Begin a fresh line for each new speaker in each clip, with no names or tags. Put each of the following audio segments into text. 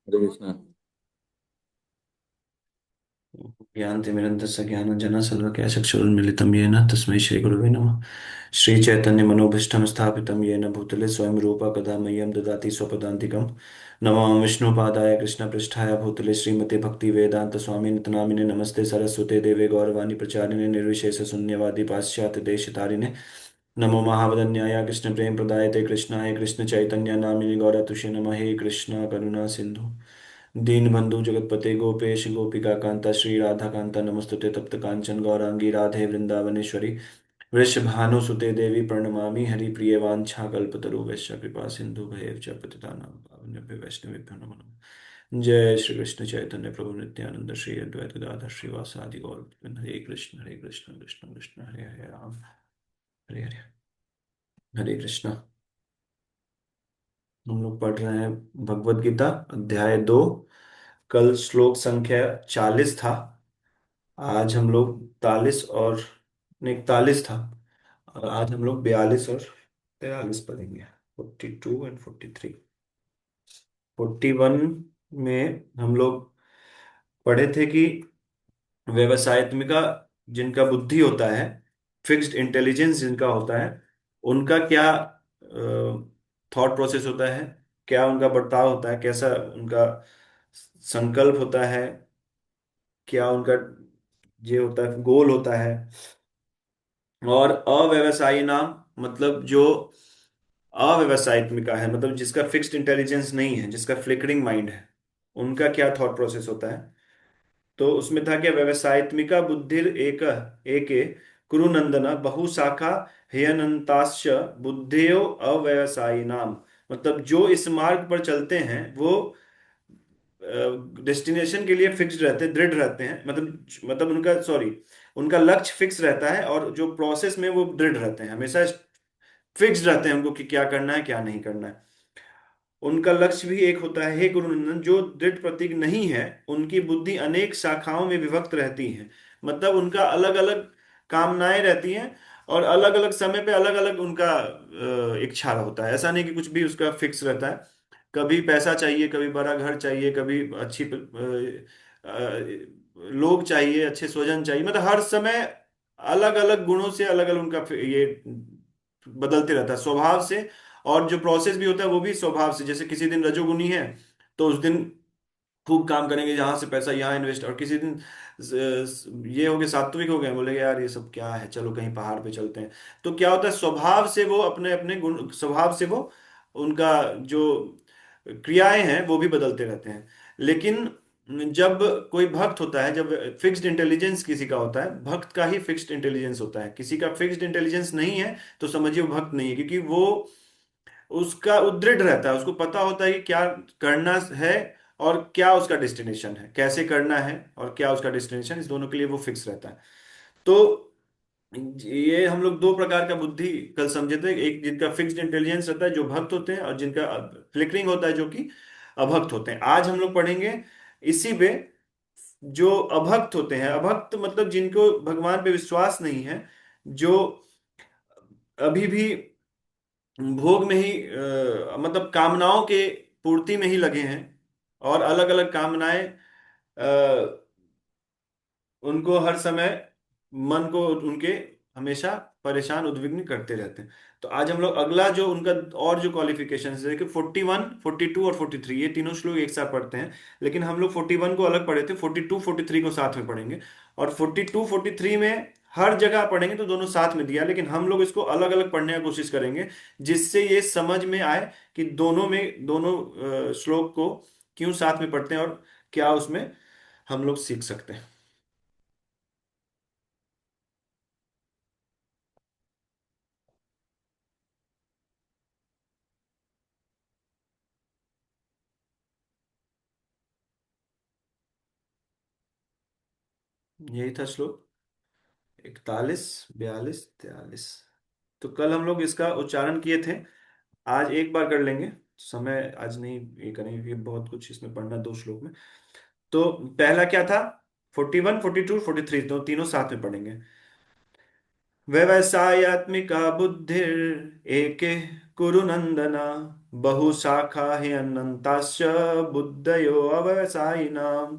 हरे कृष्णा।
ज्ञानतिमिरन्दस्य ज्ञानञ्जनशलाकया चक्षुरुन्मीलितं येन तस्मै श्रीगुरवे नमः। श्रीचैतन्यमनोभीष्टं स्थापितं येन भूतले स्वयं रूपा कदा मह्यं ददाति स्वपदान्तिकं। नमामि विष्णुपादाय कृष्णपृष्ठाय भूतले श्रीमते भक्तिवेदान्तस्वामिनिति नामिने नमस्ते सरस्वते देवे गौरवाणी प्रचारिणे निर्विशेषशून्यवादी पाश्चात्यदेशतारिणे। नमो महावदन्याय कृष्णप्रेमप्रदायते कृष्णाय कृष्णचैतन्य नामिने गौरतुषे नमः। हे कृष्ण करुणा सिंधु दीनबंधु जगतपते गोपेश गोपिका कांता श्री राधा कांता नमस्तुते तप्त कांचन गौरांगी राधे वृंदावनेश्वरी वृषभानुसुते देवी प्रणमामि हरिप्रिय वाञ्छा कल्पतरुभ्यश्च कृपा सिंधु च पतितानां पावनेभ्यो वैष्णवेभ्यो नमो नमः। जय श्री कृष्ण चैतन्य प्रभु नित्यानंद श्री अद्वैत गदाधर श्रीवासादि गौर हरे कृष्ण कृष्ण कृष्ण हरे हरे राम हरे हरे हरे कृष्ण। हम लोग पढ़ रहे हैं भगवत गीता अध्याय 2। कल श्लोक संख्या 40 था। आज हम लोग 41 और नहीं 41 था, और आज हम लोग 42 और 43 पढ़ेंगे। 42 एंड 43। 41 में हम लोग पढ़े थे कि व्यवसायत्मिका जिनका बुद्धि होता है, फिक्स्ड इंटेलिजेंस जिनका होता है, उनका क्या थॉट प्रोसेस होता है, क्या उनका बर्ताव होता है, कैसा उनका संकल्प होता है, क्या उनका ये होता है गोल होता है। और अव्यवसायी नाम मतलब जो अव्यवसायित्मिका है, मतलब जिसका फिक्स्ड इंटेलिजेंस नहीं है, जिसका फ्लिकरिंग माइंड है, उनका क्या थॉट प्रोसेस होता है। तो उसमें था कि व्यवसायत्मिका बुद्धिर एक एके कुरुनंदन बहुशाखा ह्यनंताश्च बुद्धेयो अव्यवसायी नाम। मतलब जो इस मार्ग पर चलते हैं वो डेस्टिनेशन के लिए फिक्स्ड रहते हैं, दृढ़ रहते हैं, मतलब उनका सॉरी उनका लक्ष्य फिक्स रहता है, और जो प्रोसेस में वो दृढ़ रहते हैं, हमेशा फिक्स्ड रहते हैं उनको कि क्या करना है क्या नहीं करना है। उनका लक्ष्य भी एक होता है। हे गुरुनंदन, जो दृढ़ प्रतीक नहीं है उनकी बुद्धि अनेक शाखाओं में विभक्त रहती है। मतलब उनका अलग अलग कामनाएं रहती हैं, और अलग अलग समय पे अलग अलग उनका इच्छा होता है। ऐसा नहीं कि कुछ भी उसका फिक्स रहता है। कभी पैसा चाहिए, कभी बड़ा घर चाहिए, कभी अच्छी लोग चाहिए, अच्छे स्वजन चाहिए, मतलब हर समय अलग अलग गुणों से अलग अलग उनका ये बदलते रहता है स्वभाव से। और जो प्रोसेस भी होता है वो भी स्वभाव से। जैसे किसी दिन रजोगुनी है तो उस दिन खूब काम करेंगे, जहां से पैसा यहाँ इन्वेस्ट, और किसी दिन ये हो गए सात्विक हो गए, बोलेंगे यार ये सब क्या है, चलो कहीं पहाड़ पे चलते हैं। तो क्या होता है, स्वभाव से वो अपने अपने गुण, स्वभाव से वो उनका जो क्रियाएं हैं वो भी बदलते रहते हैं। लेकिन जब कोई भक्त होता है, जब फिक्स्ड इंटेलिजेंस किसी का होता है, भक्त का ही फिक्स्ड इंटेलिजेंस होता है। किसी का फिक्स्ड इंटेलिजेंस नहीं है तो समझिए वो भक्त नहीं है, क्योंकि वो उसका उदृढ़ रहता है, उसको पता होता है कि क्या करना है और क्या उसका डेस्टिनेशन है, कैसे करना है और क्या उसका डेस्टिनेशन, इस दोनों के लिए वो फिक्स रहता है। तो ये हम लोग दो प्रकार का बुद्धि कल समझे थे। एक जिनका फिक्स्ड इंटेलिजेंस रहता है जो भक्त होते हैं, और जिनका फ्लिकरिंग होता है जो कि अभक्त होते हैं। आज हम लोग पढ़ेंगे इसी पे। जो अभक्त होते हैं, अभक्त मतलब जिनको भगवान पे विश्वास नहीं है, जो अभी भी भोग में ही मतलब कामनाओं के पूर्ति में ही लगे हैं, और अलग अलग कामनाएं उनको हर समय मन को उनके हमेशा परेशान उद्विग्न करते रहते हैं। तो आज हम लोग अगला जो उनका और जो क्वालिफिकेशन है कि 41, 42 और 43, ये तीनों श्लोक एक साथ पढ़ते हैं। लेकिन हम लोग 41 को अलग पढ़े थे, 42 43 को साथ में पढ़ेंगे। और 42 43 में हर जगह पढ़ेंगे तो दोनों साथ में दिया, लेकिन हम लोग इसको अलग अलग पढ़ने की कोशिश करेंगे, जिससे ये समझ में आए कि दोनों श्लोक को क्यों साथ में पढ़ते हैं, और क्या उसमें हम लोग सीख सकते हैं। यही था श्लोक 41, 42, 43। तो कल हम लोग इसका उच्चारण किए थे, आज एक बार कर लेंगे। समय आज नहीं ये करेंगे क्योंकि बहुत कुछ इसमें पढ़ना है दो श्लोक में। तो पहला क्या था, 41, 42, 43, तो तीनों साथ में पढ़ेंगे। व्यवसायत्मिका बुद्धिर एके कुरु नंदना बहुशाखा हि अनन्ताश्च बुद्धयो अव्यवसायिनां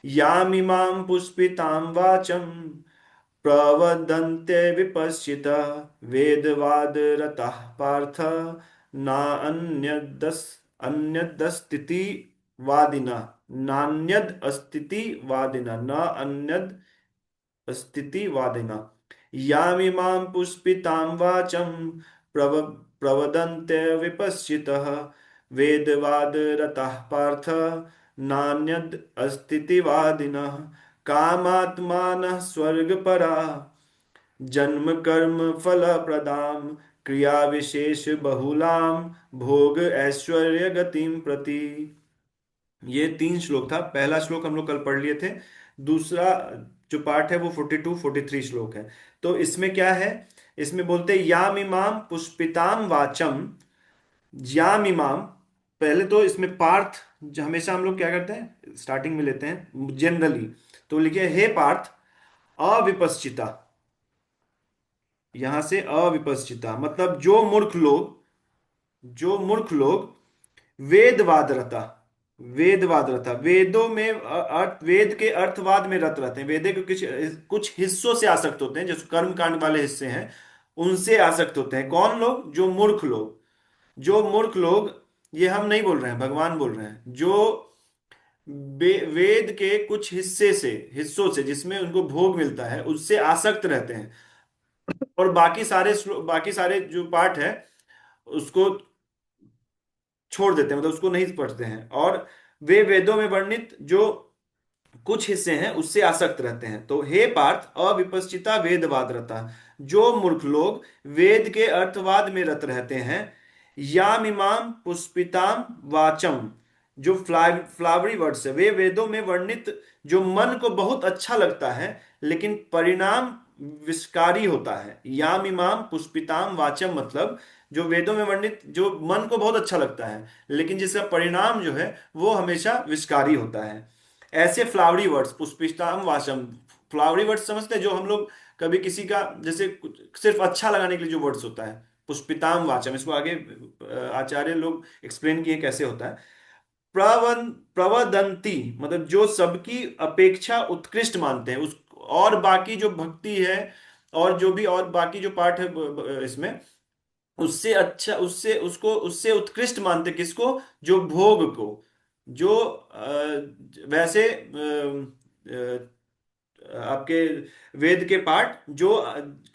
यामिमां पुष्पितां वाचं प्रवदन्ते विपश्चितः वेदवादरताः पार्थ नान्यदस् अन्यदस्तीति वादिनः नान्यद अस्तीति वादिनः न अन्यद अस्तीति वादिनः यामिमां पुष्पितां वाचं प्रव प्रवदन्ते विपश्चितः वेदवादरताः पार्थ नान्यद अस्तीति वादिनः कामात्मानः स्वर्गपरा जन्म कर्म फल प्रदाम क्रिया विशेष बहुलाम भोग ऐश्वर्य गतिम प्रति। ये तीन श्लोक था। पहला श्लोक हम लोग कल पढ़ लिए थे। दूसरा जो पार्ट है वो 42 43 श्लोक है। तो इसमें क्या है, इसमें बोलते हैं याम इमाम पुष्पिताम वाचम। याम इमाम, पहले तो इसमें पार्थ, जो हमेशा हम लोग क्या करते हैं स्टार्टिंग में लेते हैं जनरली, तो लिखे हे पार्थ अविपश्चिता। यहां से अविपश्चिता मतलब जो मूर्ख लोग वेदवादरता, वेदवादरता वेदों में वेद के अर्थवाद में रत रहते हैं, वेद के कुछ कुछ हिस्सों से आसक्त होते हैं, जैसे कर्म कांड वाले हिस्से हैं उनसे आसक्त होते हैं। कौन लोग? जो मूर्ख लोग। जो मूर्ख लोग, ये हम नहीं बोल रहे हैं, भगवान बोल रहे हैं, जो वेद के कुछ हिस्सों से जिसमें उनको भोग मिलता है उससे आसक्त रहते हैं, और बाकी सारे जो पार्ट है उसको छोड़ देते हैं, मतलब उसको नहीं पढ़ते हैं, और वे वेदों में वर्णित जो कुछ हिस्से हैं उससे आसक्त रहते हैं। तो हे पार्थ अविपश्चिता वेदवाद रता, जो मूर्ख लोग वेद के अर्थवाद में रत रहते हैं, यामिमाम पुष्पिताम वाचम, जो फ्लावरी वर्ड्स है, वे वेदों में वर्णित जो मन को बहुत अच्छा लगता है लेकिन परिणाम विषकारी होता है। यामिमाम पुष्पिताम वाचम मतलब जो वेदों में वर्णित जो मन को बहुत अच्छा लगता है लेकिन जिसका परिणाम जो है वो हमेशा विषकारी होता है। ऐसे फ्लावरी वर्ड्स पुष्पिताम वाचम, फ्लावरी वर्ड्स समझते हैं जो हम लोग कभी किसी का जैसे सिर्फ अच्छा लगाने के लिए जो वर्ड्स होता है पुष्पिताम वाचम, इसको आगे आचार्य लोग एक्सप्लेन किए कैसे होता है। प्रवदंती मतलब जो सबकी अपेक्षा उत्कृष्ट मानते हैं उस, और बाकी जो भक्ति है और जो भी और बाकी जो पार्ट है इसमें उससे अच्छा, उससे उत्कृष्ट मानते किसको? जो भोग को, जो वैसे आपके वेद के पाठ जो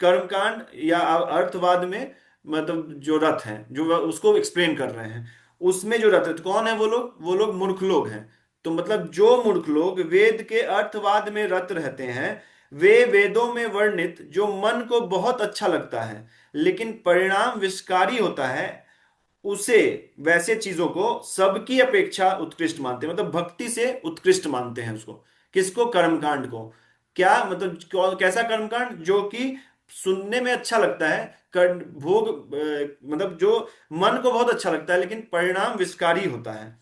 कर्मकांड या अर्थवाद में मतलब जो रथ हैं जो उसको एक्सप्लेन कर रहे हैं उसमें जो रथ है, तो कौन है वो लोग? वो लोग मूर्ख लोग हैं। तो मतलब जो मूर्ख लोग वेद के अर्थवाद में रत रहते हैं, वे वेदों में वर्णित जो मन को बहुत अच्छा लगता है लेकिन परिणाम विषकारी होता है, उसे, वैसे चीजों को सबकी अपेक्षा उत्कृष्ट मानते हैं, मतलब भक्ति से उत्कृष्ट मानते हैं उसको। किसको? कर्मकांड को। क्या मतलब कैसा कर्मकांड? जो कि सुनने में अच्छा लगता है, कर भोग मतलब जो मन को बहुत अच्छा लगता है लेकिन परिणाम विषकारी होता है।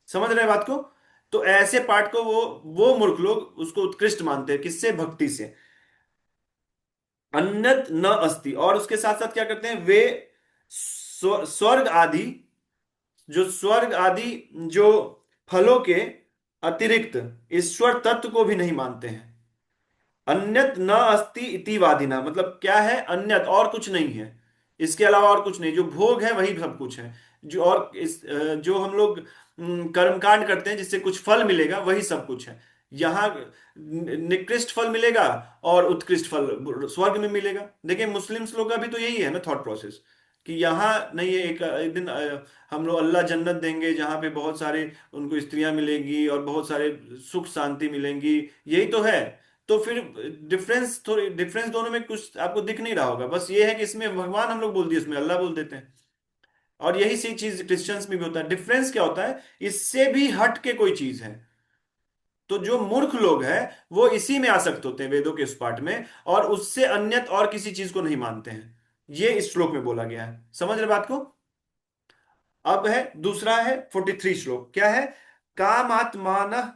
समझ रहे हैं बात को? तो ऐसे पाठ को वो मूर्ख लोग उसको उत्कृष्ट मानते हैं। किससे? भक्ति से। अन्यत न अस्ति, और उसके साथ साथ क्या करते हैं वे? स्वर्ग आदि, जो स्वर्ग आदि जो फलों के अतिरिक्त ईश्वर तत्व को भी नहीं मानते हैं। अन्यत न अस्ति इति वादिना मतलब क्या है? अन्यत और कुछ नहीं है, इसके अलावा और कुछ नहीं, जो भोग है वही सब कुछ है। जो और जो हम लोग कर्मकांड करते हैं जिससे कुछ फल मिलेगा वही सब कुछ है। यहाँ निकृष्ट फल मिलेगा और उत्कृष्ट फल स्वर्ग में मिलेगा। देखिए मुस्लिम्स लोग का भी तो यही है ना थॉट प्रोसेस, कि यहाँ नहीं है, एक दिन हम लोग अल्लाह जन्नत देंगे जहाँ पे बहुत सारे उनको स्त्रियां मिलेंगी और बहुत सारे सुख शांति मिलेंगी, यही तो है। तो फिर डिफरेंस दोनों में कुछ आपको दिख नहीं रहा होगा, बस ये है कि इसमें भगवान हम लोग बोल दिए, इसमें अल्लाह बोल देते हैं। और यही सी चीज क्रिश्चियंस में भी होता है। डिफरेंस क्या होता है? इससे भी हट के कोई चीज है। तो जो मूर्ख लोग हैं वो इसी में आसक्त होते हैं, वेदों के उस पाठ में, और उससे अन्यत और किसी चीज को नहीं मानते हैं। ये इस श्लोक में बोला गया है। समझ रहे बात को? अब है दूसरा है 43 श्लोक। क्या है? कामात्मान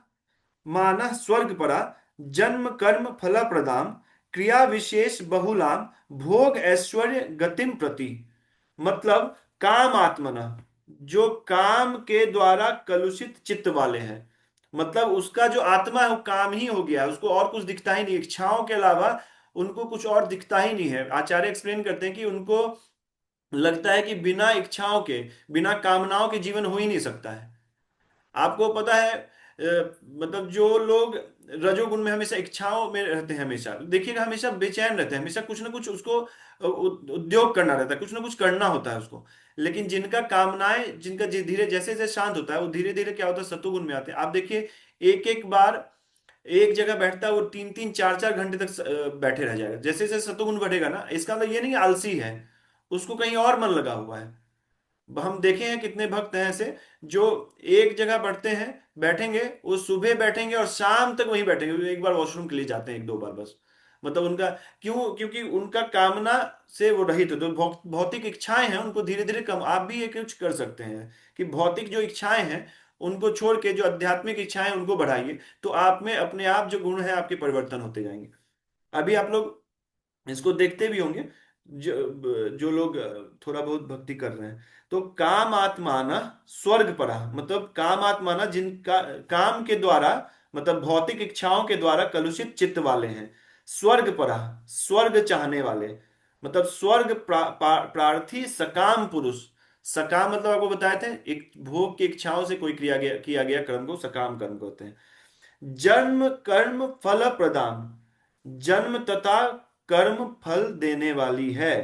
मानः स्वर्ग परा जन्म कर्म फल प्रदाम क्रिया विशेष बहुलाम भोग ऐश्वर्य गतिम प्रति। मतलब काम आत्मना, जो काम के द्वारा कलुषित चित्त वाले हैं, मतलब उसका जो आत्मा है वो काम ही हो गया है, उसको और कुछ दिखता ही नहीं, इच्छाओं के अलावा उनको कुछ और दिखता ही नहीं है। आचार्य एक्सप्लेन करते हैं कि उनको लगता है कि बिना इच्छाओं के, बिना कामनाओं के जीवन हो ही नहीं सकता है। आपको पता है मतलब जो लोग रजोगुण में हमेशा इच्छाओं में रहते हैं, हमेशा देखिएगा हमेशा बेचैन रहते हैं, हमेशा कुछ ना कुछ उसको उद्योग करना रहता है, कुछ ना कुछ करना होता है उसको। लेकिन जिनका कामनाएं, जिनका धीरे जैसे जैसे शांत होता है वो धीरे धीरे क्या होता है, सत्वगुण में आते हैं। आप देखिए एक एक बार एक जगह बैठता है वो 3 3 4 4 घंटे तक बैठे रह जाएगा। जैसे जैसे सत्वगुण बढ़ेगा ना, इसका मतलब ये नहीं कि आलसी है, उसको कहीं और मन लगा हुआ है। हम देखे हैं कितने भक्त हैं ऐसे जो एक जगह बढ़ते हैं, बैठेंगे, वो सुबह बैठेंगे और शाम तक वहीं बैठेंगे, वो एक बार वॉशरूम के लिए जाते हैं एक दो बार बस। मतलब उनका क्यों, क्योंकि उनका कामना से वो रहित है। तो भौतिक इच्छाएं हैं उनको धीरे धीरे कम, आप भी ये कुछ कर सकते हैं कि भौतिक जो इच्छाएं हैं उनको छोड़ के जो आध्यात्मिक इच्छाएं हैं, उनको बढ़ाइए। तो आप में अपने आप जो गुण है आपके परिवर्तन होते जाएंगे। अभी आप लोग इसको देखते भी होंगे, जो लोग थोड़ा बहुत भक्ति कर रहे हैं, तो काम आत्माना स्वर्ग परा, मतलब काम आत्माना जिनका काम के द्वारा, मतलब भौतिक इच्छाओं के द्वारा कलुषित चित्त वाले हैं, स्वर्ग परा, स्वर्ग चाहने वाले, मतलब स्वर्ग प्रार्थी सकाम पुरुष। सकाम मतलब आपको बताए थे, एक भोग की इच्छाओं से कोई किया गया कर्म को सकाम कर्म कहते हैं। जन्म कर्म फल प्रदान, जन्म तथा कर्म फल देने वाली है।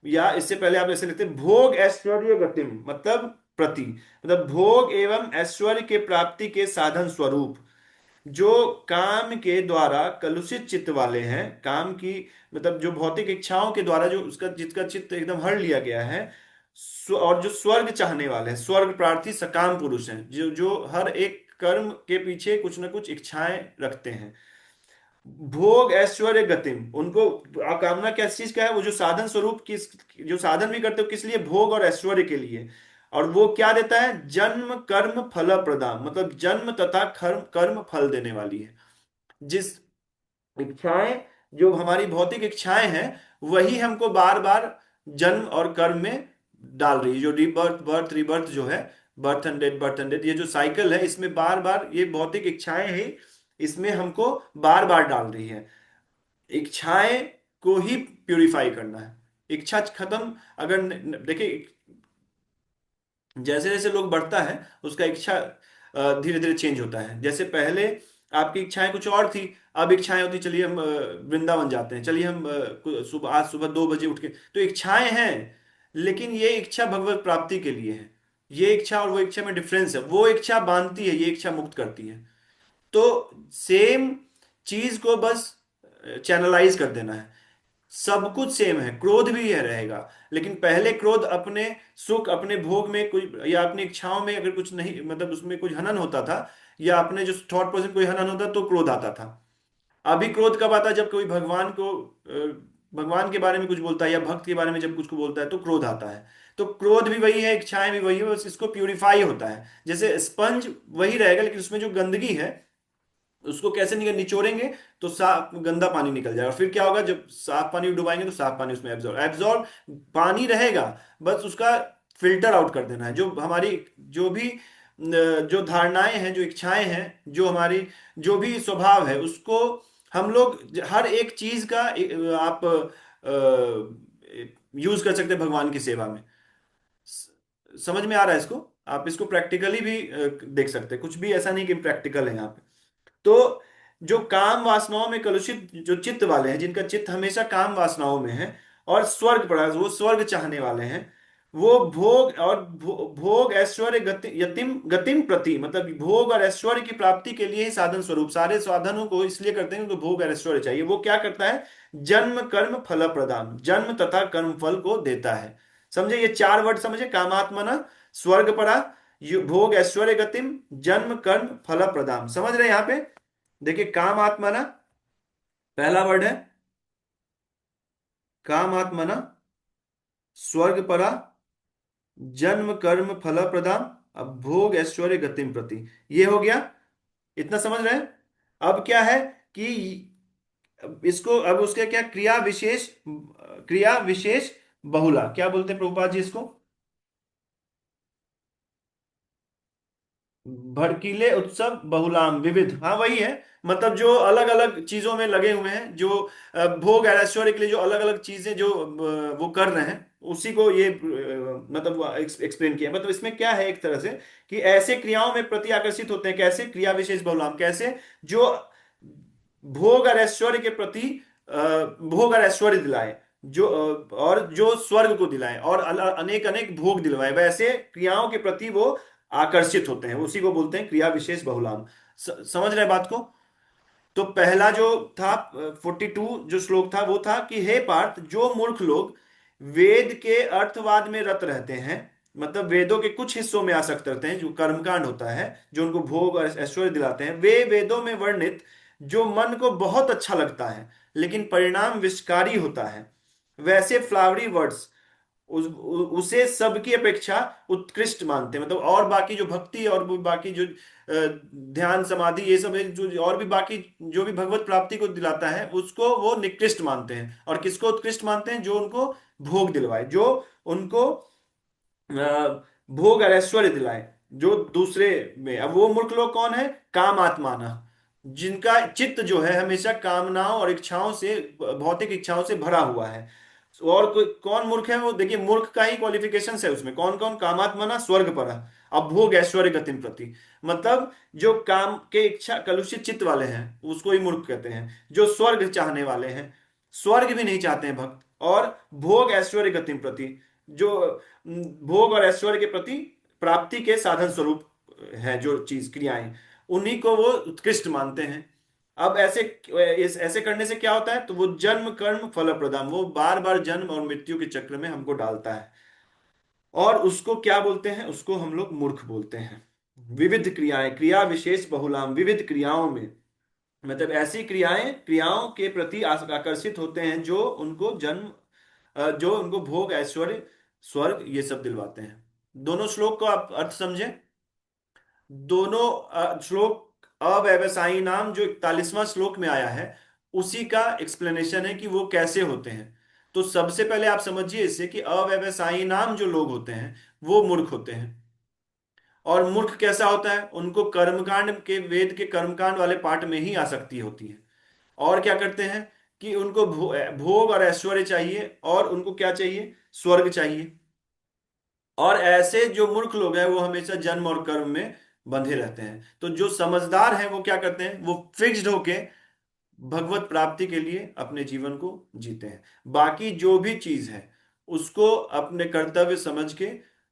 या इससे पहले आप ऐसे लिखते हैं, भोग ऐश्वर्य गतिम, मतलब प्रति, मतलब भोग एवं ऐश्वर्य के प्राप्ति के साधन स्वरूप, जो काम के द्वारा कलुषित चित्त वाले हैं, काम की मतलब जो भौतिक इच्छाओं के द्वारा जो उसका जिसका चित्त एकदम हर लिया गया है, और जो स्वर्ग चाहने वाले हैं, स्वर्ग प्रार्थी सकाम पुरुष हैं, जो जो हर एक कर्म के पीछे कुछ ना कुछ इच्छाएं रखते हैं। भोग ऐश्वर्य गतिम, उनको कामना किस चीज का है, वो जो साधन स्वरूप किस, जो साधन भी करते हो किस लिए, भोग और ऐश्वर्य के लिए। और वो क्या देता है, जन्म कर्म फल प्रदान, मतलब जन्म तथा कर्म कर्म फल देने वाली है। जिस इच्छाएं, जो हमारी भौतिक इच्छाएं हैं, वही हमको बार बार जन्म और कर्म में डाल रही है। जो रीबर्थ बर्थ रिबर्थ जो है, birth and death birth and death, ये जो साइकिल है, इसमें बार बार ये भौतिक इच्छाएं ही इसमें हमको बार बार डाल रही है। इच्छाएं को ही प्यूरिफाई करना है। इच्छा खत्म, अगर देखिए जैसे जैसे लोग बढ़ता है उसका इच्छा धीरे धीरे चेंज होता है। जैसे पहले आपकी इच्छाएं कुछ और थी, अब इच्छाएं होती चलिए हम वृंदावन जाते हैं, चलिए हम सुबह, आज सुबह 2 बजे उठ के, तो इच्छाएं हैं, लेकिन ये इच्छा भगवत प्राप्ति के लिए है। ये इच्छा और वो इच्छा में डिफरेंस है, वो इच्छा बांधती है, ये इच्छा मुक्त करती है। तो सेम चीज को बस चैनलाइज कर देना है। सब कुछ सेम है, क्रोध भी है रहेगा, लेकिन पहले क्रोध अपने सुख, अपने भोग में कोई, या अपनी इच्छाओं में अगर कुछ नहीं, मतलब उसमें कुछ हनन होता था, या अपने जो थॉट प्रोसेस कोई हनन होता तो क्रोध आता था। अभी क्रोध कब आता है, जब कोई भगवान को भगवान के बारे में कुछ बोलता है या भक्त के बारे में जब कुछ को बोलता है तो क्रोध आता है। तो क्रोध भी वही है, इच्छाएं भी वही है, बस इसको प्यूरिफाई होता है। जैसे स्पंज वही रहेगा, लेकिन उसमें जो गंदगी है उसको कैसे निचोड़ेंगे, तो साफ गंदा पानी निकल जाएगा। फिर क्या होगा, जब साफ पानी डुबाएंगे तो साफ पानी उसमें एब्जॉर्ब एब्जॉर्ब पानी रहेगा, बस उसका फिल्टर आउट कर देना है। जो हमारी जो भी जो धारणाएं हैं, जो इच्छाएं हैं, जो हमारी जो भी स्वभाव है, उसको हम लोग हर एक चीज का आप यूज कर सकते हैं भगवान की सेवा में। समझ में आ रहा है इसको? आप इसको प्रैक्टिकली भी देख सकते हैं, कुछ भी ऐसा नहीं कि प्रैक्टिकल है यहाँ पे। तो जो काम वासनाओं में कलुषित जो चित्त वाले हैं, जिनका चित्त हमेशा काम वासनाओं में है, और स्वर्ग पड़ा वो स्वर्ग चाहने वाले हैं, वो भोग और भोग ऐश्वर्य यतिम गतिम प्रति, मतलब भोग और ऐश्वर्य की प्राप्ति के लिए ही साधन स्वरूप, सारे साधनों को इसलिए करते हैं क्योंकि भोग और ऐश्वर्य चाहिए। वो क्या करता है, जन्म कर्म फल प्रदान, जन्म तथा कर्म फल को देता है। समझे, ये 4 वर्ड समझे, कामात्मना, स्वर्ग पड़ा, भोग ऐश्वर्य गतिम, जन्म कर्म फल प्रदान। समझ रहे हैं यहाँ पे? देखिए काम आत्मना पहला वर्ड है, काम आत्मना, स्वर्ग परा, जन्म कर्म फल प्रदान, अब भोग ऐश्वर्य गतिम प्रति, ये हो गया। इतना समझ रहे हैं? अब क्या है कि इसको, अब उसके क्या, क्रिया विशेष बहुला क्या बोलते हैं प्रभुपाद जी इसको? भड़कीले उत्सव बहुलाम विविध, हाँ वही है। मतलब जो अलग अलग चीजों में लगे हुए हैं, जो भोग ऐश्वर्य के लिए जो अलग अलग चीजें जो वो कर रहे हैं, उसी को ये मतलब एक्सप्लेन किया। मतलब इसमें क्या है एक तरह से, कि ऐसे क्रियाओं में प्रति आकर्षित होते हैं, कैसे क्रिया विशेष बहुलाम, कैसे जो भोग और ऐश्वर्य के प्रति भोग और ऐश्वर्य दिलाए, जो और जो स्वर्ग को दिलाए और अनेक अनेक भोग दिलवाए, वैसे क्रियाओं के प्रति वो आकर्षित होते हैं, उसी को बोलते हैं क्रिया विशेष बहुलाम। समझ रहे बात को? तो पहला जो था 42 जो श्लोक था, वो था कि हे पार्थ, जो मूर्ख लोग वेद के अर्थवाद में रत रहते हैं, मतलब वेदों के कुछ हिस्सों में आसक्त रहते हैं, जो कर्मकांड होता है जो उनको भोग और ऐश्वर्य दिलाते हैं, वे वेदों में वर्णित जो मन को बहुत अच्छा लगता है लेकिन परिणाम विषकारी होता है, वैसे फ्लावरी वर्ड्स उसे सबकी अपेक्षा उत्कृष्ट मानते हैं। मतलब और बाकी जो भक्ति और वो बाकी जो ध्यान समाधि ये सब है, जो और भी बाकी जो भी भगवत प्राप्ति को दिलाता है, उसको वो निकृष्ट मानते हैं। और किसको उत्कृष्ट मानते हैं? जो उनको भोग दिलवाए, जो उनको भोग और ऐश्वर्य दिलाए, जो दूसरे में। अब वो मूर्ख लोग कौन है? काम आत्माना, जिनका चित्त जो है हमेशा कामनाओं और इच्छाओं से, भौतिक इच्छाओं से भरा हुआ है। और कौन मूर्ख है? वो देखिए, मूर्ख का ही क्वालिफिकेशन है उसमें, कौन कौन? कामात्मना स्वर्ग पर, अब भोग ऐश्वर्य गतिम प्रति। मतलब जो काम के इच्छा कलुषित चित्त वाले हैं उसको ही मूर्ख कहते हैं। जो स्वर्ग चाहने वाले हैं, स्वर्ग भी नहीं चाहते हैं भक्त, और भोग ऐश्वर्य गतिम प्रति, जो भोग और ऐश्वर्य के प्रति प्राप्ति के साधन स्वरूप है जो चीज क्रियाएं, उन्हीं को वो उत्कृष्ट मानते हैं। अब ऐसे करने से क्या होता है? तो वो जन्म कर्म फल प्रदान, वो बार बार जन्म और मृत्यु के चक्र में हमको डालता है। और उसको क्या बोलते हैं? उसको हम लोग मूर्ख बोलते हैं। विविध क्रियाएं, क्रिया विशेष बहुलाम, विविध क्रियाओं में, मतलब ऐसी क्रियाएं क्रियाओं के प्रति आकर्षित होते हैं जो उनको जन्म, जो उनको भोग ऐश्वर्य स्वर्ग ये सब दिलवाते हैं। दोनों श्लोक को आप अर्थ समझे। दोनों श्लोक अव्यवसायी नाम जो 41वां श्लोक में आया है, उसी का एक्सप्लेनेशन है कि वो कैसे होते हैं। तो सबसे पहले आप समझिए इससे कि अव्यवसायी नाम जो लोग होते हैं वो मूर्ख होते हैं। और मूर्ख कैसा होता है? उनको कर्मकांड के, वेद के कर्मकांड वाले पार्ट में ही आसक्ति होती है। और क्या करते हैं कि उनको भोग और ऐश्वर्य चाहिए, और उनको क्या चाहिए? स्वर्ग चाहिए। और ऐसे जो मूर्ख लोग हैं वो हमेशा जन्म और कर्म में बंधे रहते हैं। तो जो समझदार हैं वो क्या करते हैं? वो फिक्स्ड होके भगवत प्राप्ति के लिए अपने जीवन को जीते हैं। बाकी जो भी चीज है उसको अपने कर्तव्य समझ के,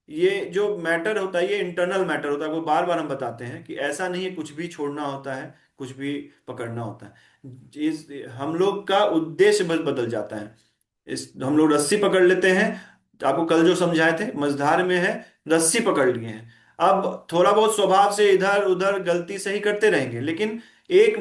ये जो मैटर होता है ये इंटरनल मैटर होता है, वो बार बार हम बताते हैं कि ऐसा नहीं है कुछ भी छोड़ना होता है, कुछ भी पकड़ना होता है। इस हम लोग का उद्देश्य बस बदल जाता है। इस हम लोग रस्सी पकड़ लेते हैं, तो आपको कल जो समझाए थे, मझधार में है, रस्सी पकड़ लिए हैं। अब थोड़ा बहुत स्वभाव से इधर उधर गलती सही करते रहेंगे, लेकिन एक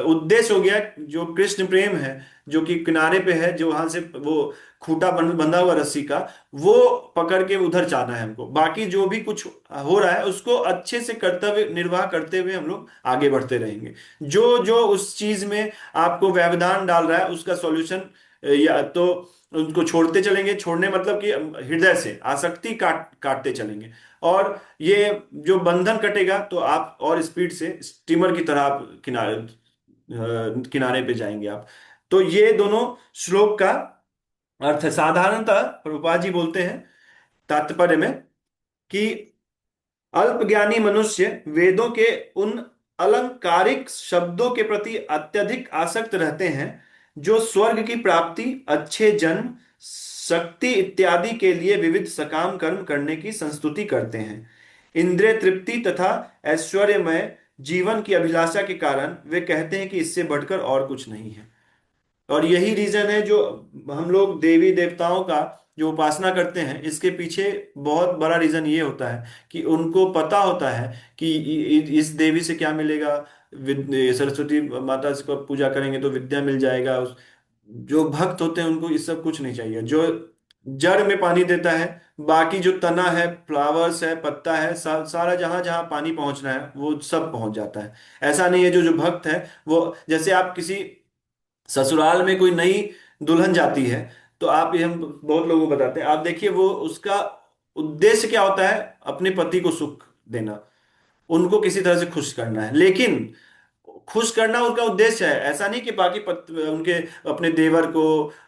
उद्देश्य हो गया जो कृष्ण प्रेम है, जो कि किनारे पे है, जो वहां से वो खूंटा बंधा हुआ रस्सी का, वो पकड़ के उधर जाना है हमको। बाकी जो भी कुछ हो रहा है उसको अच्छे से कर्तव्य निर्वाह करते हुए हम लोग आगे बढ़ते रहेंगे। जो जो उस चीज में आपको व्यवधान डाल रहा है उसका सॉल्यूशन, या तो उनको छोड़ते चलेंगे, छोड़ने मतलब कि हृदय से आसक्ति काटते चलेंगे। और ये जो बंधन कटेगा तो आप और स्पीड से स्टीमर की तरह आप किनारे पे जाएंगे आप। तो ये दोनों श्लोक का अर्थ है। साधारणतः प्रभुपाद जी बोलते हैं तात्पर्य में कि अल्पज्ञानी मनुष्य वेदों के उन अलंकारिक शब्दों के प्रति अत्यधिक आसक्त रहते हैं जो स्वर्ग की प्राप्ति, अच्छे जन्म, शक्ति इत्यादि के लिए विविध सकाम कर्म करने की संस्तुति करते हैं। इंद्रिय तृप्ति तथा ऐश्वर्यमय जीवन की अभिलाषा के कारण वे कहते हैं कि इससे बढ़कर और कुछ नहीं है। और यही रीजन है जो हम लोग देवी देवताओं का जो उपासना करते हैं, इसके पीछे बहुत बड़ा रीजन ये होता है कि उनको पता होता है कि इस देवी से क्या मिलेगा। सरस्वती माता से को पूजा करेंगे तो विद्या मिल जाएगा। जो भक्त होते हैं उनको इस सब कुछ नहीं चाहिए। जो जड़ में पानी देता है, बाकी जो तना है, फ्लावर्स है, पत्ता है, सारा जहां जहां पानी पहुंचना है वो सब पहुंच जाता है। ऐसा नहीं है। जो जो भक्त है वो, जैसे आप किसी ससुराल में कोई नई दुल्हन जाती है, तो आप, ये हम बहुत लोगों को बताते हैं, आप देखिए वो उसका उद्देश्य क्या होता है? अपने पति को सुख देना। उनको किसी तरह से खुश करना है। लेकिन खुश करना उनका उद्देश्य है, ऐसा नहीं कि बाकी उनके अपने देवर को,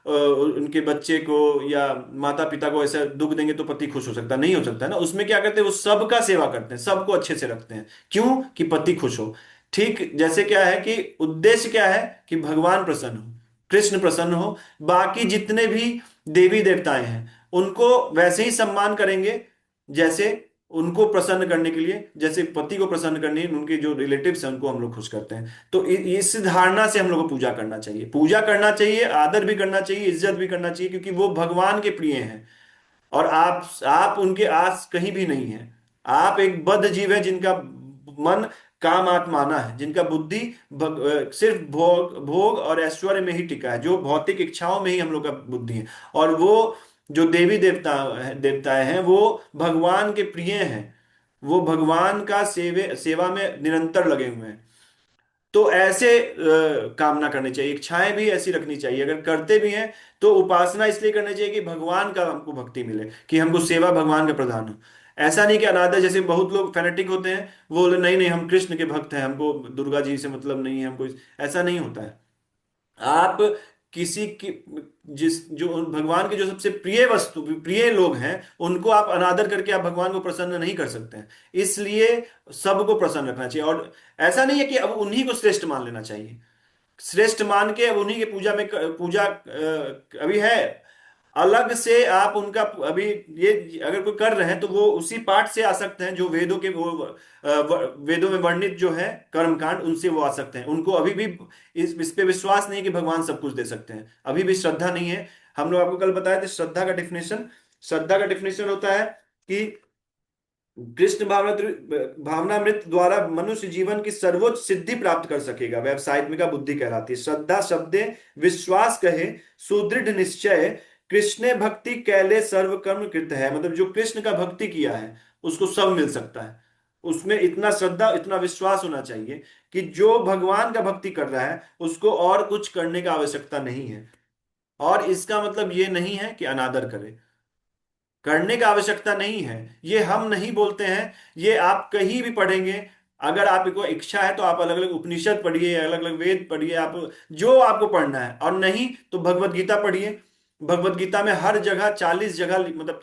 उनके बच्चे को या माता पिता को ऐसा दुख देंगे तो पति खुश हो सकता, नहीं हो सकता है ना। उसमें क्या करते हैं, वो सबका सेवा करते हैं, सबको अच्छे से रखते हैं। क्यों? कि पति खुश हो। ठीक जैसे क्या है कि उद्देश्य क्या है कि भगवान प्रसन्न हो, कृष्ण प्रसन्न हो। बाकी जितने भी देवी देवताएं हैं उनको वैसे ही सम्मान करेंगे, जैसे उनको प्रसन्न करने के लिए, जैसे पति को प्रसन्न करने उनके जो रिलेटिव्स हैं उनको हम लोग खुश करते हैं। तो इस धारणा से हम लोग को पूजा करना चाहिए, पूजा करना चाहिए, आदर भी करना चाहिए, इज्जत भी करना चाहिए, क्योंकि वो भगवान के प्रिय हैं। और आप उनके आस कहीं भी नहीं हैं। आप एक बद्ध जीव है जिनका मन काम आत्माना है, जिनका बुद्धि सिर्फ भोग भोग और ऐश्वर्य में ही टिका है, जो भौतिक इच्छाओं में ही हम लोग का बुद्धि है। और वो जो देवी देवताएं हैं वो भगवान के प्रिय हैं, वो भगवान का सेवा में निरंतर लगे हुए हैं। तो ऐसे कामना करनी चाहिए, इच्छाएं भी ऐसी रखनी चाहिए। अगर करते भी हैं तो उपासना इसलिए करनी चाहिए कि भगवान का हमको भक्ति मिले, कि हमको सेवा भगवान का प्रदान हो। ऐसा नहीं कि अनादर, जैसे बहुत लोग फैनेटिक होते हैं, वो बोले नहीं नहीं हम कृष्ण के भक्त हैं, हमको दुर्गा जी से मतलब नहीं है, हमको ऐसा नहीं होता है। आप किसी की जिस जो भगवान के जो सबसे प्रिय वस्तु प्रिय लोग हैं उनको आप अनादर करके आप भगवान को प्रसन्न नहीं कर सकते हैं। इसलिए सबको प्रसन्न रखना चाहिए। और ऐसा नहीं है कि अब उन्हीं को श्रेष्ठ मान लेना चाहिए, श्रेष्ठ मान के अब उन्हीं के पूजा अभी है। अलग से आप उनका अभी ये अगर कोई कर रहे हैं तो वो उसी पाठ से आ सकते हैं जो वेदों के वो वेदों में वर्णित जो है कर्मकांड, उनसे वो आ सकते हैं। उनको अभी भी इस पे विश्वास नहीं है कि भगवान सब कुछ दे सकते हैं, अभी भी श्रद्धा नहीं है। हम लोग आपको कल बताए थे श्रद्धा का डिफिनेशन होता है कि कृष्ण भावनामृत द्वारा मनुष्य जीवन की सर्वोच्च सिद्धि प्राप्त कर सकेगा, व्यावसायित्मिका बुद्धि कहलाती है। श्रद्धा शब्दे विश्वास कहे, सुदृढ़ निश्चय, कृष्ण भक्ति कैले सर्व कर्म कृत है। मतलब जो कृष्ण का भक्ति किया है उसको सब मिल सकता है। उसमें इतना श्रद्धा, इतना विश्वास होना चाहिए कि जो भगवान का भक्ति कर रहा है उसको और कुछ करने का आवश्यकता नहीं है। और इसका मतलब ये नहीं है कि अनादर करे, करने का आवश्यकता नहीं है, ये हम नहीं बोलते हैं, ये आप कहीं भी पढ़ेंगे। अगर आपको इच्छा है तो आप अलग अलग उपनिषद पढ़िए, अलग अलग वेद पढ़िए, आप जो आपको पढ़ना है। और नहीं तो भगवत गीता पढ़िए। भगवत गीता में हर जगह 40 जगह, मतलब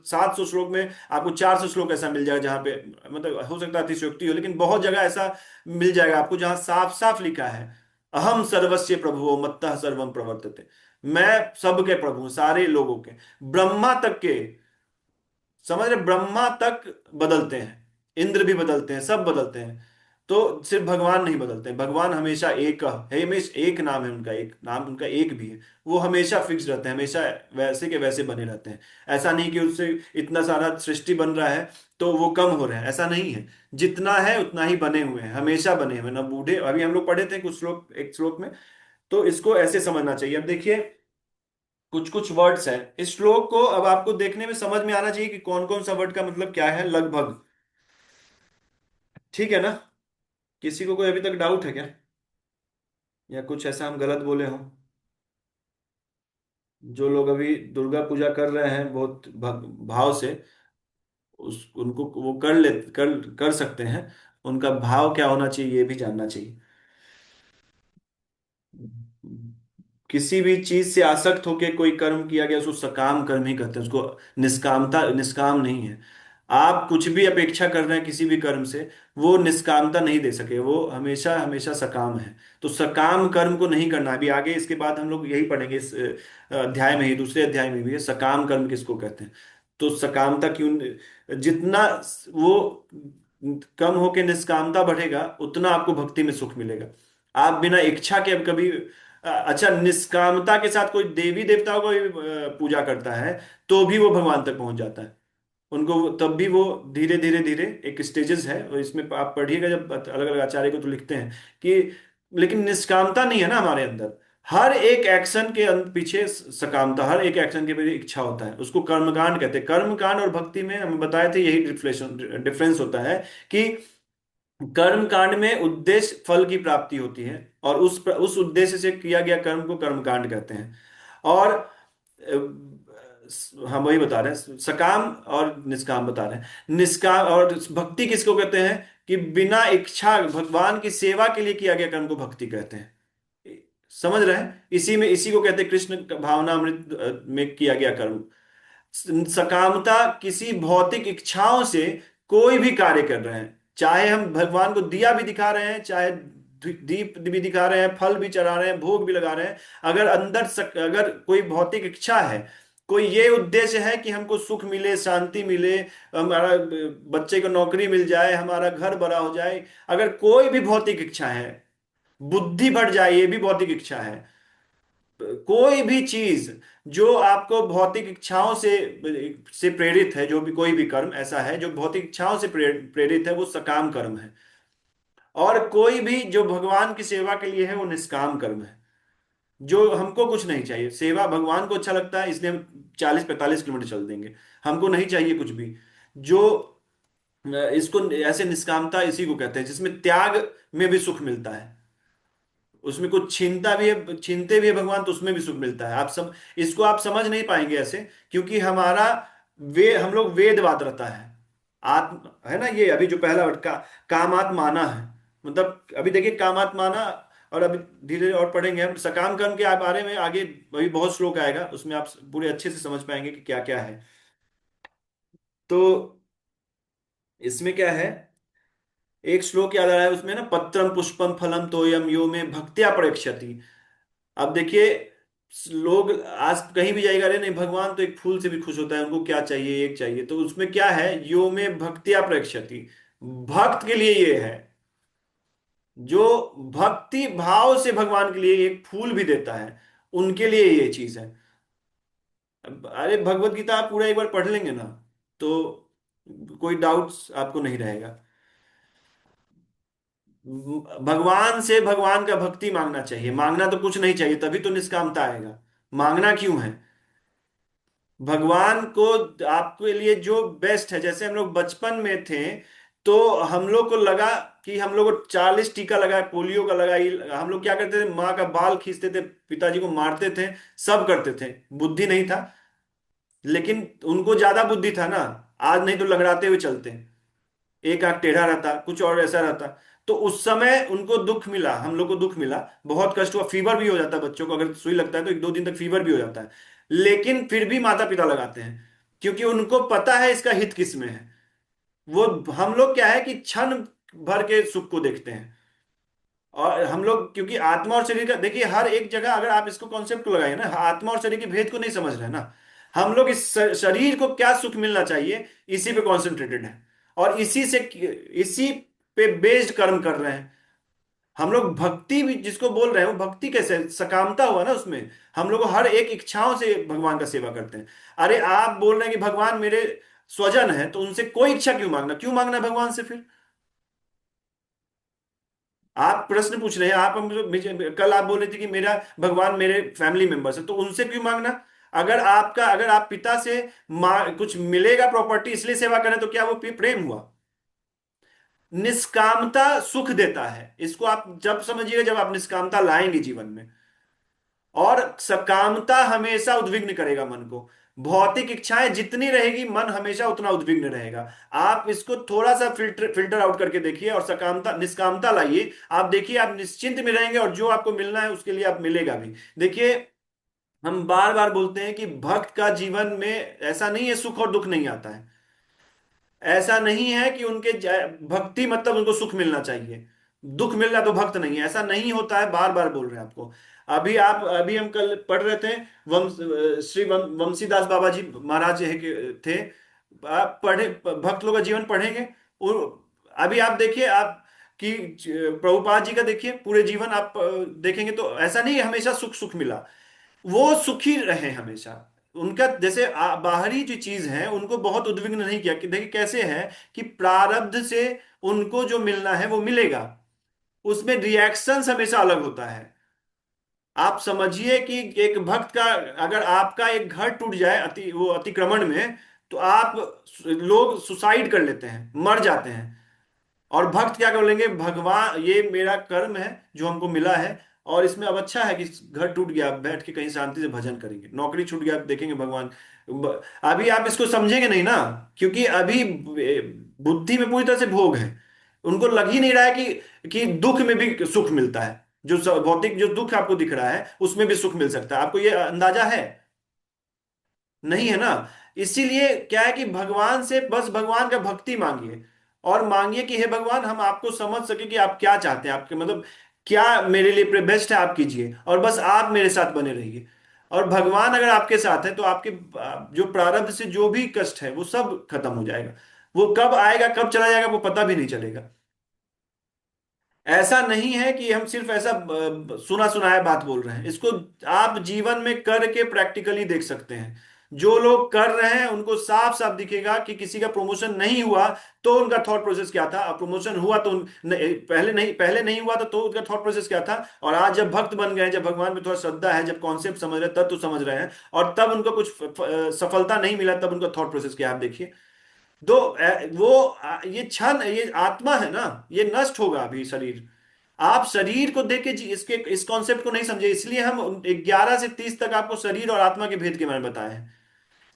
700 श्लोक में आपको 400 श्लोक ऐसा मिल जाएगा जहां पे, मतलब हो सकता है अतिशयोक्ति हो, लेकिन बहुत जगह ऐसा मिल जाएगा आपको जहां साफ साफ लिखा है, अहम सर्वस्य प्रभुओ मत्तः सर्वम प्रवर्तते। मैं सबके प्रभु हूं, सारे लोगों के, ब्रह्मा तक के। समझ रहे? ब्रह्मा तक बदलते हैं, इंद्र भी बदलते हैं, सब बदलते हैं। तो सिर्फ भगवान नहीं बदलते हैं, भगवान हमेशा एक है, हमेशा एक नाम है उनका, एक नाम उनका एक भी है। वो हमेशा फिक्स रहते हैं, हमेशा वैसे के वैसे बने रहते हैं। ऐसा नहीं कि उससे इतना सारा सृष्टि बन रहा है तो वो कम हो रहे हैं, ऐसा नहीं है। जितना है उतना ही बने हुए हैं, हमेशा बने हुए हैं, ना बूढ़े। अभी हम लोग पढ़े थे कुछ श्लोक, एक श्लोक में। तो इसको ऐसे समझना चाहिए। अब देखिए कुछ कुछ वर्ड्स हैं इस श्लोक को, अब आपको देखने में समझ में आना चाहिए कि कौन कौन सा वर्ड का मतलब क्या है लगभग। ठीक है ना? किसी को कोई अभी तक डाउट है क्या, या कुछ ऐसा हम गलत बोले हों? जो लोग अभी दुर्गा पूजा कर रहे हैं बहुत भाव से, उस उनको वो कर सकते हैं। उनका भाव क्या होना चाहिए ये भी जानना चाहिए। किसी भी चीज से आसक्त होकर कोई कर्म किया गया उसको सकाम कर्म ही कहते हैं, उसको निष्कामता, निष्काम नहीं है। आप कुछ भी अपेक्षा कर रहे हैं किसी भी कर्म से, वो निष्कामता नहीं दे सके, वो हमेशा हमेशा सकाम है। तो सकाम कर्म को नहीं करना। अभी आगे इसके बाद हम लोग यही पढ़ेंगे इस अध्याय में ही, दूसरे अध्याय में भी है सकाम कर्म किसको कहते हैं। तो सकामता क्यों, जितना वो कम होके निष्कामता बढ़ेगा उतना आपको भक्ति में सुख मिलेगा। आप बिना इच्छा के अब कभी अच्छा, निष्कामता के साथ कोई देवी देवताओं को भी, पूजा करता है तो भी वो भगवान तक पहुंच जाता है। उनको तब भी वो धीरे धीरे धीरे, एक स्टेजेस है, और इसमें आप पढ़िएगा जब अलग अलग आचार्य को तो लिखते हैं कि, लेकिन निष्कामता नहीं है ना हमारे अंदर। हर एक एक्शन के पीछे सकामता, हर एक एक्शन के पीछे इच्छा होता है, उसको कर्मकांड कहते हैं। कर्मकांड और भक्ति में हम बताए थे यही डिफरेंस होता है कि कर्म कांड में उद्देश्य फल की प्राप्ति होती है, और उस उद्देश्य से किया गया कर्म को कर्म कांड कहते हैं। और हम वही बता रहे हैं, सकाम और निष्काम बता रहे हैं। निष्काम और भक्ति किसको कहते हैं? कि बिना इच्छा भगवान की सेवा के लिए किया गया कर्म को भक्ति कहते हैं। समझ रहे हैं, इसी में इसी को कहते हैं कृष्ण भावनामृत में किया गया कर्म। सकामता किसी भौतिक इच्छाओं से कोई भी कार्य कर रहे हैं, चाहे हम भगवान को दिया भी दिखा रहे हैं, चाहे दीप भी दिखा रहे हैं, फल भी चढ़ा रहे हैं, भोग भी लगा रहे हैं, अगर अगर कोई भौतिक इच्छा है, कोई ये उद्देश्य है कि हमको सुख मिले, शांति मिले, हमारा बच्चे को नौकरी मिल जाए, हमारा घर बड़ा हो जाए, अगर कोई भी भौतिक इच्छा है, बुद्धि बढ़ जाए, ये भी भौतिक इच्छा है, कोई भी चीज जो आपको भौतिक इच्छाओं से प्रेरित है, जो भी कोई भी कर्म ऐसा है जो भौतिक इच्छाओं से प्रेरित है, वो सकाम कर्म है। और कोई भी जो भगवान की सेवा के लिए है, वो निष्काम कर्म है। जो हमको कुछ नहीं चाहिए, सेवा भगवान को अच्छा लगता है इसलिए हम 40-45 किलोमीटर चल देंगे, हमको नहीं चाहिए कुछ भी। जो इसको ऐसे निष्कामता इसी को कहते हैं जिसमें त्याग में भी सुख मिलता है। उसमें कुछ छीनता भी है, छीनते भी है भगवान, तो उसमें भी सुख मिलता है। इसको आप समझ नहीं पाएंगे ऐसे, क्योंकि हमारा हम लोग वेदवाद रहता है। आत्म है ना, ये अभी जो पहला वर्ड का कामात्माना है, मतलब अभी देखिए कामात्माना। और अभी धीरे धीरे और पढ़ेंगे हम सकाम कर्म के बारे में आगे, अभी बहुत श्लोक आएगा, उसमें आप पूरे अच्छे से समझ पाएंगे कि क्या क्या है। तो इसमें क्या है, एक श्लोक याद आ रहा है उसमें ना, पत्रम पुष्पम फलम तोयम यो में भक्त्या प्रयक्षति। अब देखिए, लोग आज कहीं भी जाएगा, अरे नहीं भगवान तो एक फूल से भी खुश होता है, उनको क्या चाहिए, एक चाहिए, तो उसमें क्या है, यो में भक्तिया प्रयक्षति, भक्त के लिए ये है, जो भक्ति भाव से भगवान के लिए एक फूल भी देता है, उनके लिए ये चीज है। अरे भगवत गीता आप पूरा एक बार पढ़ लेंगे ना, तो कोई डाउट्स आपको नहीं रहेगा। भगवान से भगवान का भक्ति मांगना चाहिए, मांगना तो कुछ नहीं चाहिए, तभी तो निष्कामता आएगा। मांगना क्यों है, भगवान को आपके लिए जो बेस्ट है। जैसे हम लोग बचपन में थे, तो हम लोग को लगा कि हम लोग को 40 टीका लगा, पोलियो का लगा, हम लोग क्या करते थे, माँ का बाल खींचते थे, पिताजी को मारते थे, सब करते थे, बुद्धि नहीं था। लेकिन उनको ज्यादा बुद्धि था ना, आज नहीं तो लंगड़ाते हुए चलते, एक आंख टेढ़ा रहता, कुछ और ऐसा रहता। तो उस समय उनको दुख मिला, हम लोग को दुख मिला, बहुत कष्ट हुआ, फीवर भी हो जाता है बच्चों को, अगर सुई लगता है तो 1-2 दिन तक फीवर भी हो जाता है। लेकिन फिर भी माता पिता लगाते हैं, क्योंकि उनको पता है इसका हित किस में है। वो हम लोग क्या है कि क्षण भर के सुख को देखते हैं। और हम लोग क्योंकि आत्मा और शरीर का देखिए, हर एक जगह अगर आप इसको कॉन्सेप्ट को लगाए ना, आत्मा और शरीर के भेद को नहीं समझ रहे ना, हम लोग इस शरीर को क्या सुख मिलना चाहिए, इसी पे कॉन्सेंट्रेटेड है, और इसी पे बेस्ड कर्म कर रहे हैं। हम लोग भक्ति भी जिसको बोल रहे हैं, वो भक्ति कैसे, सकामता हुआ ना उसमें। हम लोग हर एक इच्छाओं से भगवान का सेवा करते हैं। अरे आप बोल रहे हैं कि भगवान मेरे स्वजन है, तो उनसे कोई इच्छा क्यों मांगना, क्यों मांगना भगवान से फिर। आप प्रश्न पूछ रहे हैं, आप कल आप बोल रहे थे कि मेरा भगवान मेरे फैमिली मेंबर्स है, तो उनसे क्यों मांगना। अगर आप पिता से कुछ मिलेगा प्रॉपर्टी इसलिए सेवा करें, तो क्या वो प्रेम हुआ। निष्कामता सुख देता है, इसको आप जब समझिएगा जब आप निष्कामता लाएंगे जीवन में। और सकामता हमेशा उद्विग्न करेगा मन को। भौतिक इच्छाएं जितनी रहेगी, मन हमेशा उतना उद्विग्न रहेगा। आप इसको थोड़ा सा फिल्टर फिल्टर आउट करके देखिए, और सकामता निष्कामता लाइए, आप देखिए आप निश्चिंत में रहेंगे, और जो आपको मिलना है उसके लिए आप मिलेगा भी। देखिए, हम बार बार बोलते हैं कि भक्त का जीवन में ऐसा नहीं है सुख और दुख नहीं आता है, ऐसा नहीं है कि भक्ति मतलब उनको सुख मिलना चाहिए, दुख मिल रहा तो भक्त नहीं है, ऐसा नहीं होता है, बार बार बोल रहे हैं आपको। अभी हम कल पढ़ रहे थे, वंशीदास बाबा जी महाराज है थे। आप पढ़े, भक्त लोग का जीवन पढ़ेंगे, और अभी आप देखिए, आप कि प्रभुपाद जी का देखिए पूरे जीवन आप देखेंगे, तो ऐसा नहीं है हमेशा सुख सुख मिला, वो सुखी रहे हमेशा। उनका जैसे बाहरी जो चीज है उनको बहुत उद्विग्न नहीं किया, कि देखिए कैसे है कि प्रारब्ध से उनको जो मिलना है वो मिलेगा, उसमें रिएक्शंस हमेशा अलग होता है। आप समझिए कि एक भक्त का, अगर आपका एक घर टूट जाए वो अतिक्रमण में, तो आप लोग सुसाइड कर लेते हैं, मर जाते हैं। और भक्त क्या कर लेंगे, भगवान ये मेरा कर्म है जो हमको मिला है, और इसमें अब अच्छा है कि घर टूट गया, अब बैठ के कहीं शांति से भजन करेंगे, नौकरी छूट गया, अब देखेंगे भगवान। अभी आप इसको समझेंगे नहीं ना, क्योंकि अभी बुद्धि में पूरी तरह से भोग है। उनको लग ही नहीं रहा है कि दुख में भी सुख मिलता है। जो भौतिक जो दुख आपको दिख रहा है उसमें भी सुख मिल सकता है, आपको ये अंदाजा है? नहीं है ना। इसीलिए क्या है कि भगवान से बस भगवान का भक्ति मांगिए, और मांगिए कि हे भगवान, हम आपको समझ सके कि आप क्या चाहते हैं, आपके मतलब क्या मेरे लिए बेस्ट है, आप कीजिए, और बस आप मेरे साथ बने रहिए। और भगवान अगर आपके साथ है तो आपके जो प्रारब्ध से जो भी कष्ट है वो सब खत्म हो जाएगा। वो कब आएगा कब चला जाएगा वो पता भी नहीं चलेगा। ऐसा नहीं है कि हम सिर्फ ऐसा सुना सुनाया बात बोल रहे हैं, इसको आप जीवन में करके प्रैक्टिकली देख सकते हैं। जो लोग कर रहे हैं उनको साफ साफ दिखेगा कि किसी का प्रमोशन नहीं हुआ तो उनका थॉट प्रोसेस क्या था, और प्रमोशन हुआ तो पहले नहीं हुआ तो उनका थॉट प्रोसेस क्या था, और आज जब भक्त बन गए हैं, जब भगवान में थोड़ा श्रद्धा है, जब कॉन्सेप्ट समझ रहे हैं, तत्व समझ रहे हैं, और तब उनको कुछ सफलता नहीं मिला, तब उनका थॉट प्रोसेस क्या है आप देखिए। दो ये क्षण, ये आत्मा है ना, ये नष्ट होगा अभी शरीर। आप शरीर को देख के इसके इस कॉन्सेप्ट को नहीं समझे, इसलिए हम 11 से 30 तक आपको शरीर और आत्मा के भेद के बारे में बताए हैं।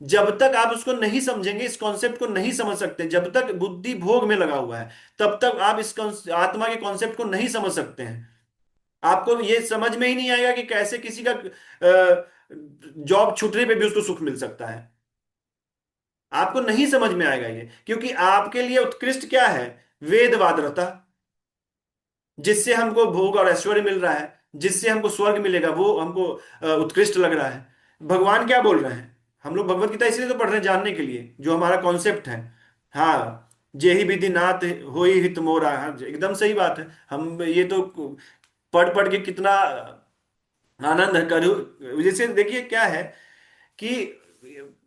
जब तक आप उसको नहीं समझेंगे, इस कॉन्सेप्ट को नहीं समझ सकते, जब तक बुद्धि भोग में लगा हुआ है, तब तक आप इस आत्मा के कॉन्सेप्ट को नहीं समझ सकते हैं। आपको ये समझ में ही नहीं आएगा कि कैसे किसी का जॉब छूटने पे भी उसको सुख मिल सकता है। आपको नहीं समझ में आएगा ये, क्योंकि आपके लिए उत्कृष्ट क्या है? वेदवादरता, जिससे हमको भोग और ऐश्वर्य मिल रहा है, जिससे हमको स्वर्ग मिलेगा, वो हमको उत्कृष्ट लग रहा है। भगवान क्या बोल रहे हैं? हम लोग भगवत गीता इसलिए तो पढ़ रहे हैं, जानने के लिए, जो हमारा कॉन्सेप्ट है। हाँ, जेहि विधि नाथ होई हित मोरा, हाँ, एकदम सही बात है। हम ये तो पढ़ पढ़ के कितना आनंद करूँ। जैसे देखिए क्या है कि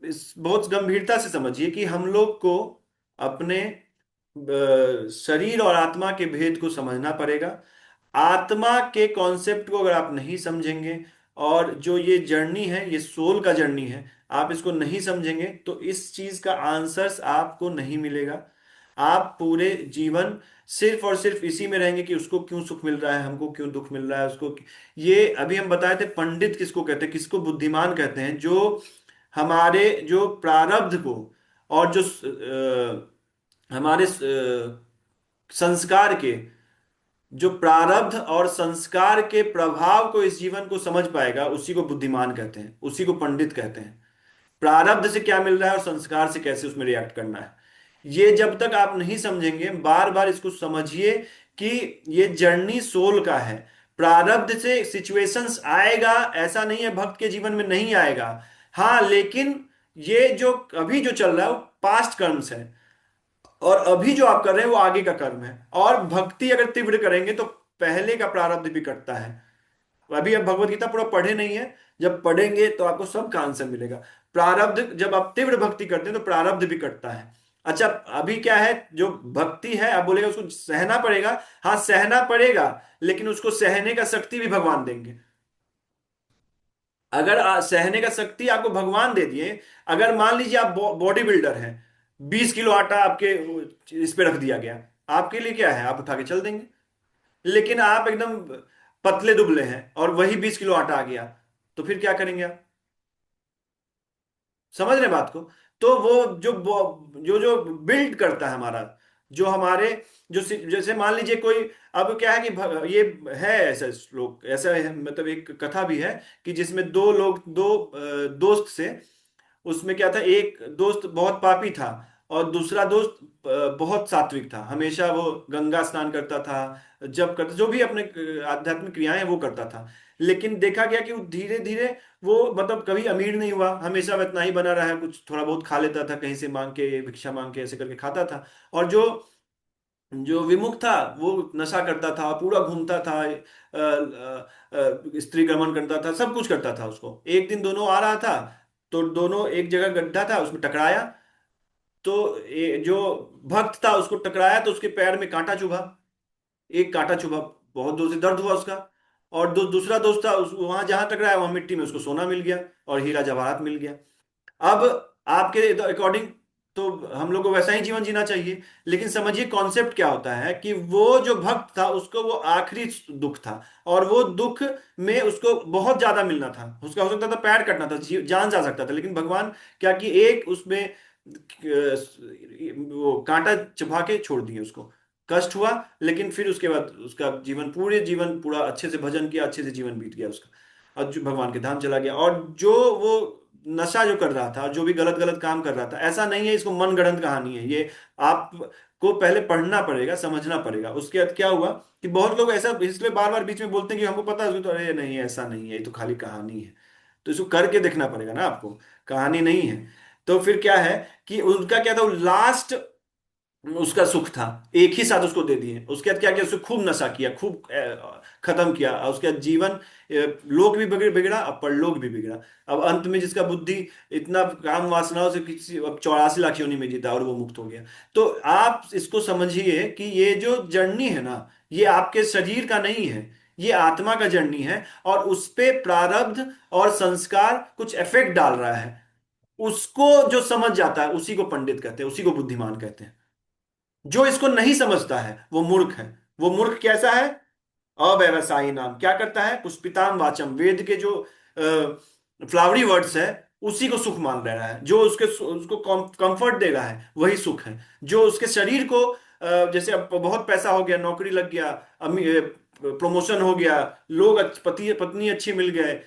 इस बहुत गंभीरता से समझिए कि हम लोग को अपने शरीर और आत्मा के भेद को समझना पड़ेगा। आत्मा के कॉन्सेप्ट को अगर आप नहीं समझेंगे, और जो ये जर्नी है, ये सोल का जर्नी है, आप इसको नहीं समझेंगे तो इस चीज का आंसर्स आपको नहीं मिलेगा। आप पूरे जीवन सिर्फ और सिर्फ इसी में रहेंगे कि उसको क्यों सुख मिल रहा है, हमको क्यों दुख मिल रहा है, उसको। ये अभी हम बताए थे, पंडित किसको कहते हैं, किसको बुद्धिमान कहते हैं? जो हमारे जो प्रारब्ध को, और जो हमारे संस्कार के, जो प्रारब्ध और संस्कार के प्रभाव को इस जीवन को समझ पाएगा, उसी को बुद्धिमान कहते हैं, उसी को पंडित कहते हैं। प्रारब्ध से क्या मिल रहा है और संस्कार से कैसे उसमें रिएक्ट करना है, ये जब तक आप नहीं समझेंगे, बार बार इसको समझिए कि ये जर्नी सोल का है। प्रारब्ध से सिचुएशंस आएगा, ऐसा नहीं है भक्त के जीवन में नहीं आएगा। हाँ, लेकिन ये जो अभी जो चल रहा है वो पास्ट कर्म्स है, और अभी जो आप कर रहे हैं वो आगे का कर्म है। और भक्ति अगर तीव्र करेंगे तो पहले का प्रारब्ध भी कटता है। अभी आप भगवत गीता पूरा पढ़े नहीं है, जब पढ़ेंगे तो आपको सबका आंसर मिलेगा। प्रारब्ध, जब आप तीव्र भक्ति करते हैं तो प्रारब्ध भी कटता है। अच्छा, अभी क्या है, जो भक्ति है, आप बोलेगा उसको सहना पड़ेगा। हाँ, सहना पड़ेगा, लेकिन उसको सहने का शक्ति भी भगवान देंगे। अगर सहने का शक्ति आपको भगवान दे दिए, अगर मान लीजिए आप बॉडी बिल्डर हैं, 20 किलो आटा आपके इस पे रख दिया गया, आपके लिए क्या है, आप उठा के चल देंगे। लेकिन आप एकदम पतले दुबले हैं और वही 20 किलो आटा आ गया, तो फिर क्या करेंगे आप? समझ रहे हैं बात को? तो वो जो जो बिल्ड करता है हमारा, जो हमारे जैसे मान लीजिए कोई, अब क्या है कि ये है ऐसा श्लोक, ऐसा है, मतलब एक कथा भी है कि जिसमें दो लोग, दो दोस्त से, उसमें क्या था, एक दोस्त बहुत पापी था और दूसरा दोस्त बहुत सात्विक था। हमेशा वो गंगा स्नान करता था, जब करता, जो भी अपने आध्यात्मिक क्रियाएं हैं वो करता था। लेकिन देखा गया कि वो धीरे धीरे, वो मतलब कभी अमीर नहीं हुआ, हमेशा वो इतना ही बना रहा, कुछ थोड़ा बहुत खा लेता था, कहीं से मांग के, भिक्षा मांग के, ऐसे करके खाता था। और जो जो विमुख था वो नशा करता था, पूरा घूमता था, स्त्री गमन करता था, सब कुछ करता था। उसको एक दिन दोनों आ रहा था, तो दोनों एक जगह गड्ढा था उसमें टकराया। तो जो भक्त था उसको टकराया तो उसके पैर में कांटा चुभा, एक कांटा चुभा, बहुत जोर से दर्द हुआ उसका। और दूसरा दोस्त था, वहां जहां टकराया वहां मिट्टी में उसको सोना मिल गया और हीरा जवाहरात मिल गया। अब आपके अकॉर्डिंग तो हम लोग को वैसा ही जीवन जीना चाहिए, लेकिन समझिए कॉन्सेप्ट क्या होता है कि वो जो भक्त था उसको वो आखिरी दुख था, और वो दुख में उसको बहुत ज्यादा मिलना था, उसका हो सकता था पैर कटना था, जान जा सकता था, लेकिन भगवान क्या कि एक उसमें वो कांटा चुभा के छोड़ दिए उसको। कष्ट हुआ, लेकिन फिर उसके बाद उसका जीवन, पूरे जीवन पूरा अच्छे से भजन किया, अच्छे से जीवन बीत गया उसका, और जो भगवान के धाम चला गया। और जो वो नशा जो कर रहा था, जो भी गलत गलत काम कर रहा था, ऐसा नहीं है इसको मन गढ़ंत कहानी है ये, आपको पहले पढ़ना पड़ेगा, समझना पड़ेगा। उसके बाद क्या हुआ कि बहुत लोग ऐसा इसलिए बार बार बीच में बोलते हैं कि हमको पता है, तो अरे नहीं ऐसा नहीं है, ये तो खाली कहानी है। तो इसको करके देखना पड़ेगा ना आपको, कहानी नहीं है। तो फिर क्या है कि उनका क्या था, लास्ट उसका सुख था, एक ही साथ उसको दे दिए। उसके बाद क्या किया, उसने खूब नशा किया, खूब खत्म किया, और उसके बाद जीवन लोक भी बिगड़ा और परलोक भी बिगड़ा। अब अंत में जिसका बुद्धि इतना काम वासनाओं से किसी, अब 84 लाख योनि में जीता और वो मुक्त हो गया। तो आप इसको समझिए कि ये जो जर्नी है ना, ये आपके शरीर का नहीं है, ये आत्मा का जर्नी है, और उस पे प्रारब्ध और संस्कार कुछ इफेक्ट डाल रहा है। उसको जो समझ जाता है उसी को पंडित कहते हैं, उसी को बुद्धिमान कहते हैं। जो इसको नहीं समझता है वो मूर्ख है। वो मूर्ख कैसा है, अव्यवसायी नाम क्या करता है, पुष्पिताम वाचम, वेद के जो फ्लावरी वर्ड्स है उसी को सुख मान रहा है। जो उसके उसको कंफर्ट दे रहा है वही सुख है। जो उसके शरीर को जैसे अब बहुत पैसा हो गया, नौकरी लग गया, प्रमोशन हो गया, लोग पति पत्नी अच्छी मिल गए,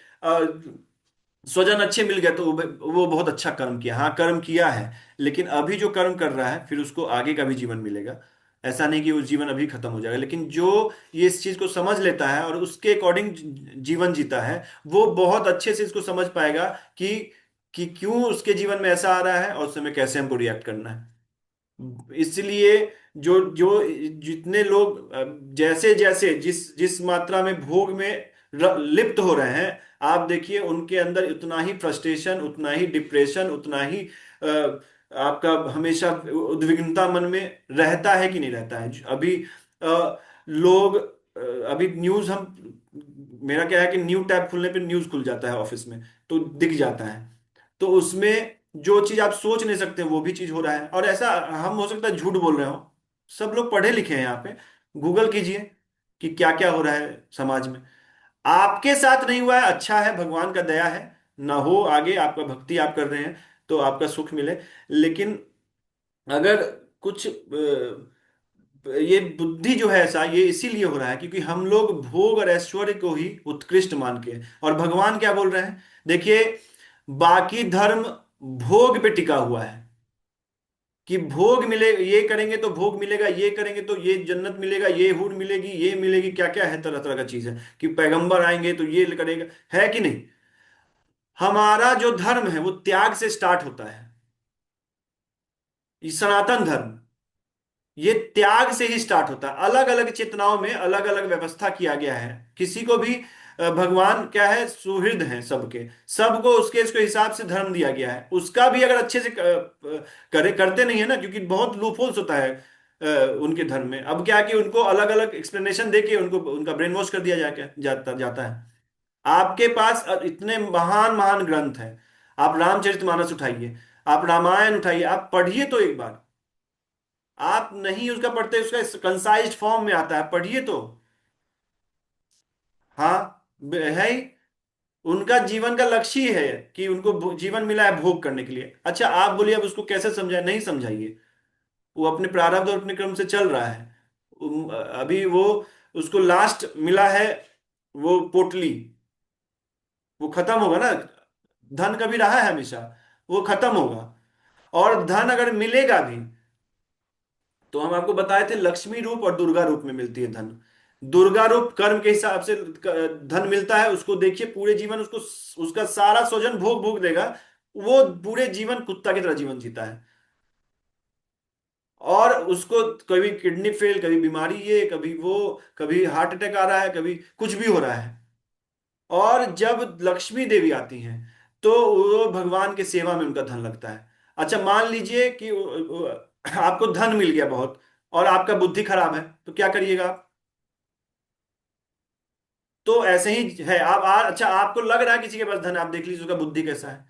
स्वजन अच्छे मिल गए, तो वो बहुत अच्छा कर्म किया, हाँ कर्म किया है। लेकिन अभी जो कर्म कर रहा है फिर उसको आगे का भी जीवन मिलेगा। ऐसा नहीं कि वो जीवन अभी खत्म हो जाएगा। लेकिन जो ये इस चीज को समझ लेता है और उसके अकॉर्डिंग जीवन जीता है, वो बहुत अच्छे से इसको समझ पाएगा कि क्यों उसके जीवन में ऐसा आ रहा है और उस समय कैसे हमको रिएक्ट करना है। इसलिए जो जो जितने लोग जैसे जैसे जिस जिस मात्रा में भोग में लिप्त हो रहे हैं, आप देखिए उनके अंदर उतना ही फ्रस्ट्रेशन, उतना ही डिप्रेशन, उतना ही आपका हमेशा उद्विग्नता मन में रहता है कि नहीं रहता है। अभी लोग अभी न्यूज हम, मेरा क्या है कि न्यू टैब खुलने पे न्यूज खुल जाता है ऑफिस में, तो दिख जाता है। तो उसमें जो चीज आप सोच नहीं सकते वो भी चीज हो रहा है। और ऐसा हम हो सकता है झूठ बोल रहे हो, सब लोग पढ़े लिखे हैं यहाँ पे, गूगल कीजिए कि क्या क्या हो रहा है समाज में। आपके साथ नहीं हुआ है, अच्छा है, भगवान का दया है, ना हो आगे, आपका भक्ति आप कर रहे हैं तो आपका सुख मिले। लेकिन अगर कुछ ये बुद्धि जो है ऐसा, ये इसीलिए हो रहा है क्योंकि हम लोग भोग और ऐश्वर्य को ही उत्कृष्ट मान के, और भगवान क्या बोल रहे हैं, देखिए, बाकी धर्म भोग पे टिका हुआ है कि भोग मिले, ये करेंगे तो भोग मिलेगा, ये करेंगे तो ये जन्नत मिलेगा, ये हूर मिलेगी, ये मिलेगी, क्या क्या है, तरह तरह का चीज है कि पैगंबर आएंगे तो ये करेगा, है कि नहीं। हमारा जो धर्म है वो त्याग से स्टार्ट होता है, ये सनातन धर्म, ये त्याग से ही स्टार्ट होता है। अलग अलग चेतनाओं में अलग अलग व्यवस्था किया गया है। किसी को भी भगवान क्या है, सुहृद हैं सबके, सबको उसके उसके हिसाब से धर्म दिया गया है। उसका भी अगर अच्छे से करे, करते नहीं है ना, क्योंकि बहुत लूपहोल्स होता है उनके धर्म में। अब क्या है कि उनको अलग अलग एक्सप्लेनेशन देके उनको उनका ब्रेन वॉश कर दिया जाता जाता है। आपके पास इतने महान महान ग्रंथ हैं। आप रामचरितमानस उठाइए, आप रामायण उठाइए, आप पढ़िए तो एक बार। आप नहीं उसका पढ़ते, उसका कंसाइज्ड फॉर्म में आता है, पढ़िए तो। हाँ, है ही। उनका जीवन का लक्ष्य ही है कि उनको जीवन मिला है भोग करने के लिए। अच्छा आप बोलिए अब उसको कैसे समझाए, नहीं समझाइए, वो अपने प्रारब्ध और अपने क्रम से चल रहा है। अभी वो, उसको लास्ट मिला है वो पोटली, वो खत्म होगा ना। धन कभी रहा है हमेशा, वो खत्म होगा। और धन अगर मिलेगा भी, तो हम आपको बताए थे लक्ष्मी रूप और दुर्गा रूप में मिलती है धन। दुर्गा रूप कर्म के हिसाब से धन मिलता है, उसको देखिए पूरे जीवन उसको, उसका सारा स्वजन भोग भोग देगा, वो पूरे जीवन कुत्ता की तरह जीवन जीता है। और उसको कभी किडनी फेल, कभी बीमारी ये, कभी वो, कभी हार्ट अटैक आ रहा है, कभी कुछ भी हो रहा है। और जब लक्ष्मी देवी आती हैं तो वो भगवान के सेवा में उनका धन लगता है। अच्छा मान लीजिए कि आपको धन मिल गया बहुत, और आपका बुद्धि खराब है, तो क्या करिएगा आप। तो ऐसे ही है, अच्छा आपको लग रहा है किसी के पास धन है, आप देख लीजिए उसका बुद्धि कैसा है।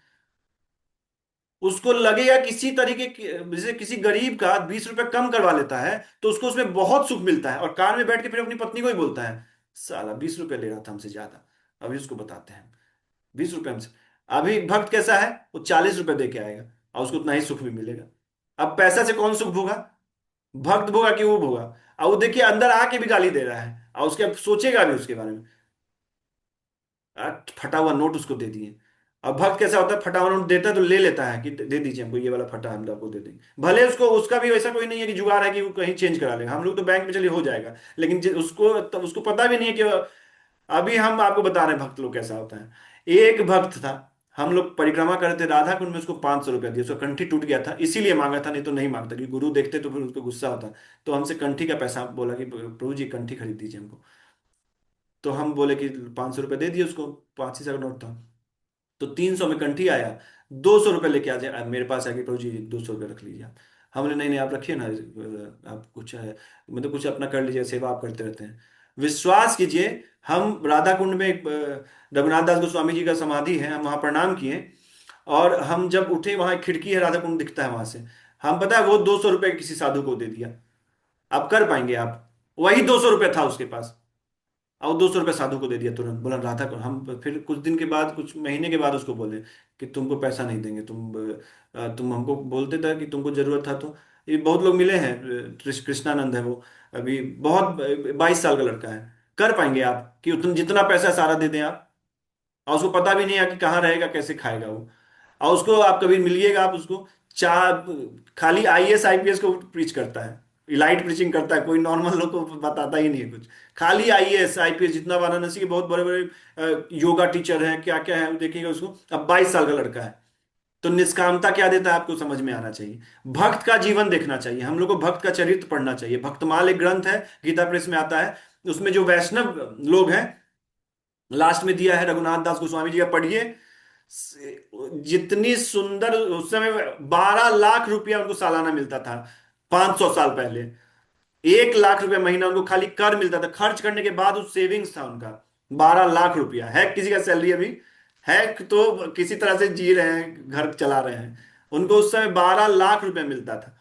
उसको लगेगा किसी तरीके जैसे किसी गरीब का 20 रुपए कम करवा लेता है तो उसको उसमें बहुत सुख मिलता है, और कार में बैठ के फिर अपनी पत्नी को ही बोलता है, साला 20 रुपए ले रहा था हमसे ज्यादा, अभी उसको बताते हैं 20 रुपए हमसे। अभी भक्त कैसा है, वो 40 रुपए दे के आएगा और उसको उतना ही सुख भी मिलेगा। अब पैसा से कौन सुख भोगा, भक्त भोगा कि वो भोगा। और वो देखिए अंदर आके भी गाली दे रहा है, और उसके सोचेगा भी उसके बारे में। फटा हुआ नोट उसको दे दिए। अब भक्त कैसा होता है, फटा हुआ नोट देता है तो ले लेता है कि दे दीजिए हमको ये वाला फटा, हम आपको दे देंगे। भले उसको, उसका भी वैसा कोई नहीं है कि जुगाड़ है कि वो कहीं चेंज करा लेगा, हम लोग तो बैंक में चलिए हो जाएगा, लेकिन उसको तो उसको पता भी नहीं है कि अभी हम आपको बता रहे हैं भक्त लोग कैसा होता है। एक भक्त था, हम लोग परिक्रमा कर रहे थे राधा कुंड में, उसको 500 रुपया दिया, उसका कंठी टूट गया था इसीलिए मांगा था, नहीं तो नहीं मांगता, क्योंकि गुरु देखते तो फिर उसको गुस्सा होता। तो हमसे कंठी का पैसा बोला कि प्रभु जी कंठी खरीद दीजिए हमको। तो हम बोले कि 500 रुपये दे दिए उसको, 5 ही का नोट था। तो 300 में कंठी आया, 200 रुपये लेके आ जाए मेरे पास आके, प्रभु जी 200 रुपये रख लीजिए आप। हमने, नहीं नहीं आप रखिए ना, आप कुछ मतलब कुछ अपना कर लीजिए, सेवा आप करते रहते हैं। विश्वास कीजिए, हम राधा कुंड में रघुनाथ दास गोस्वामी जी का समाधि है, हम वहां प्रणाम किए। और हम जब उठे, वहां एक खिड़की है, राधा कुंड दिखता है वहां से। हम, पता है, वो 200 रुपये किसी साधु को दे दिया। आप कर पाएंगे आप? वही 200 रुपये था उसके पास, और 200 रुपये साधु को दे दिया तुरंत। बोला राधा को, हम फिर कुछ दिन के बाद, कुछ महीने के बाद उसको बोले कि तुमको पैसा नहीं देंगे, तुम हमको बोलते थे कि तुमको जरूरत था। तो ये बहुत लोग मिले हैं, कृष्णानंद है वो, अभी बहुत 22 साल का लड़का है। कर पाएंगे आप कि उतना जितना पैसा सारा दे दें आप? और उसको पता भी नहीं है कि कहाँ रहेगा, कैसे खाएगा वो। और उसको आप कभी मिलिएगा, आप उसको, चार, खाली आईएएस आईपीएस को प्रीच करता है, इलाइट प्रीचिंग करता है, कोई नॉर्मल लोग को बताता ही नहीं है कुछ। खाली आईएएस आईपीएस, जितना वाराणसी के बहुत बड़े बड़े योगा टीचर हैं, क्या क्या है देखिएगा उसको। अब 22 साल का लड़का है। तो निष्कामता क्या देता है आपको समझ में आना चाहिए। भक्त का जीवन देखना चाहिए, हम लोग को भक्त का चरित्र पढ़ना चाहिए। भक्तमाल एक ग्रंथ है, गीता प्रेस में आता है, उसमें जो वैष्णव लोग हैं, लास्ट में दिया है रघुनाथ दास गोस्वामी जी का, पढ़िए। जितनी सुंदर, उस समय 12 लाख रुपया उनको सालाना मिलता था, 500 साल पहले। 1 लाख रुपया महीना उनको खाली कर मिलता था, खर्च करने के बाद उस सेविंग्स था उनका। 12 लाख रुपया है किसी का सैलरी अभी? है तो किसी तरह से जी रहे हैं, घर चला रहे हैं। उनको उस समय 12 लाख रुपया मिलता था।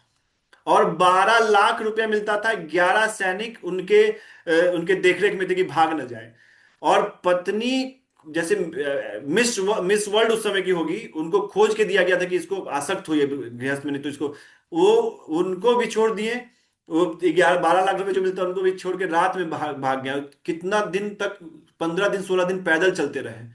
और 12 लाख रुपया मिलता था, 11 सैनिक उनके देखरेख में थे कि भाग न जाए। और पत्नी, जैसे मिस वर्ल्ड उस समय की होगी, उनको खोज के दिया गया था कि इसको आसक्त हुई है गृहस्थ में, नहीं तो इसको, वो उनको भी छोड़ दिए। वो 11 12 लाख रुपए जो मिलता है उनको भी छोड़ के रात में भाग गया। कितना दिन तक, 15 दिन 16 दिन पैदल चलते रहे।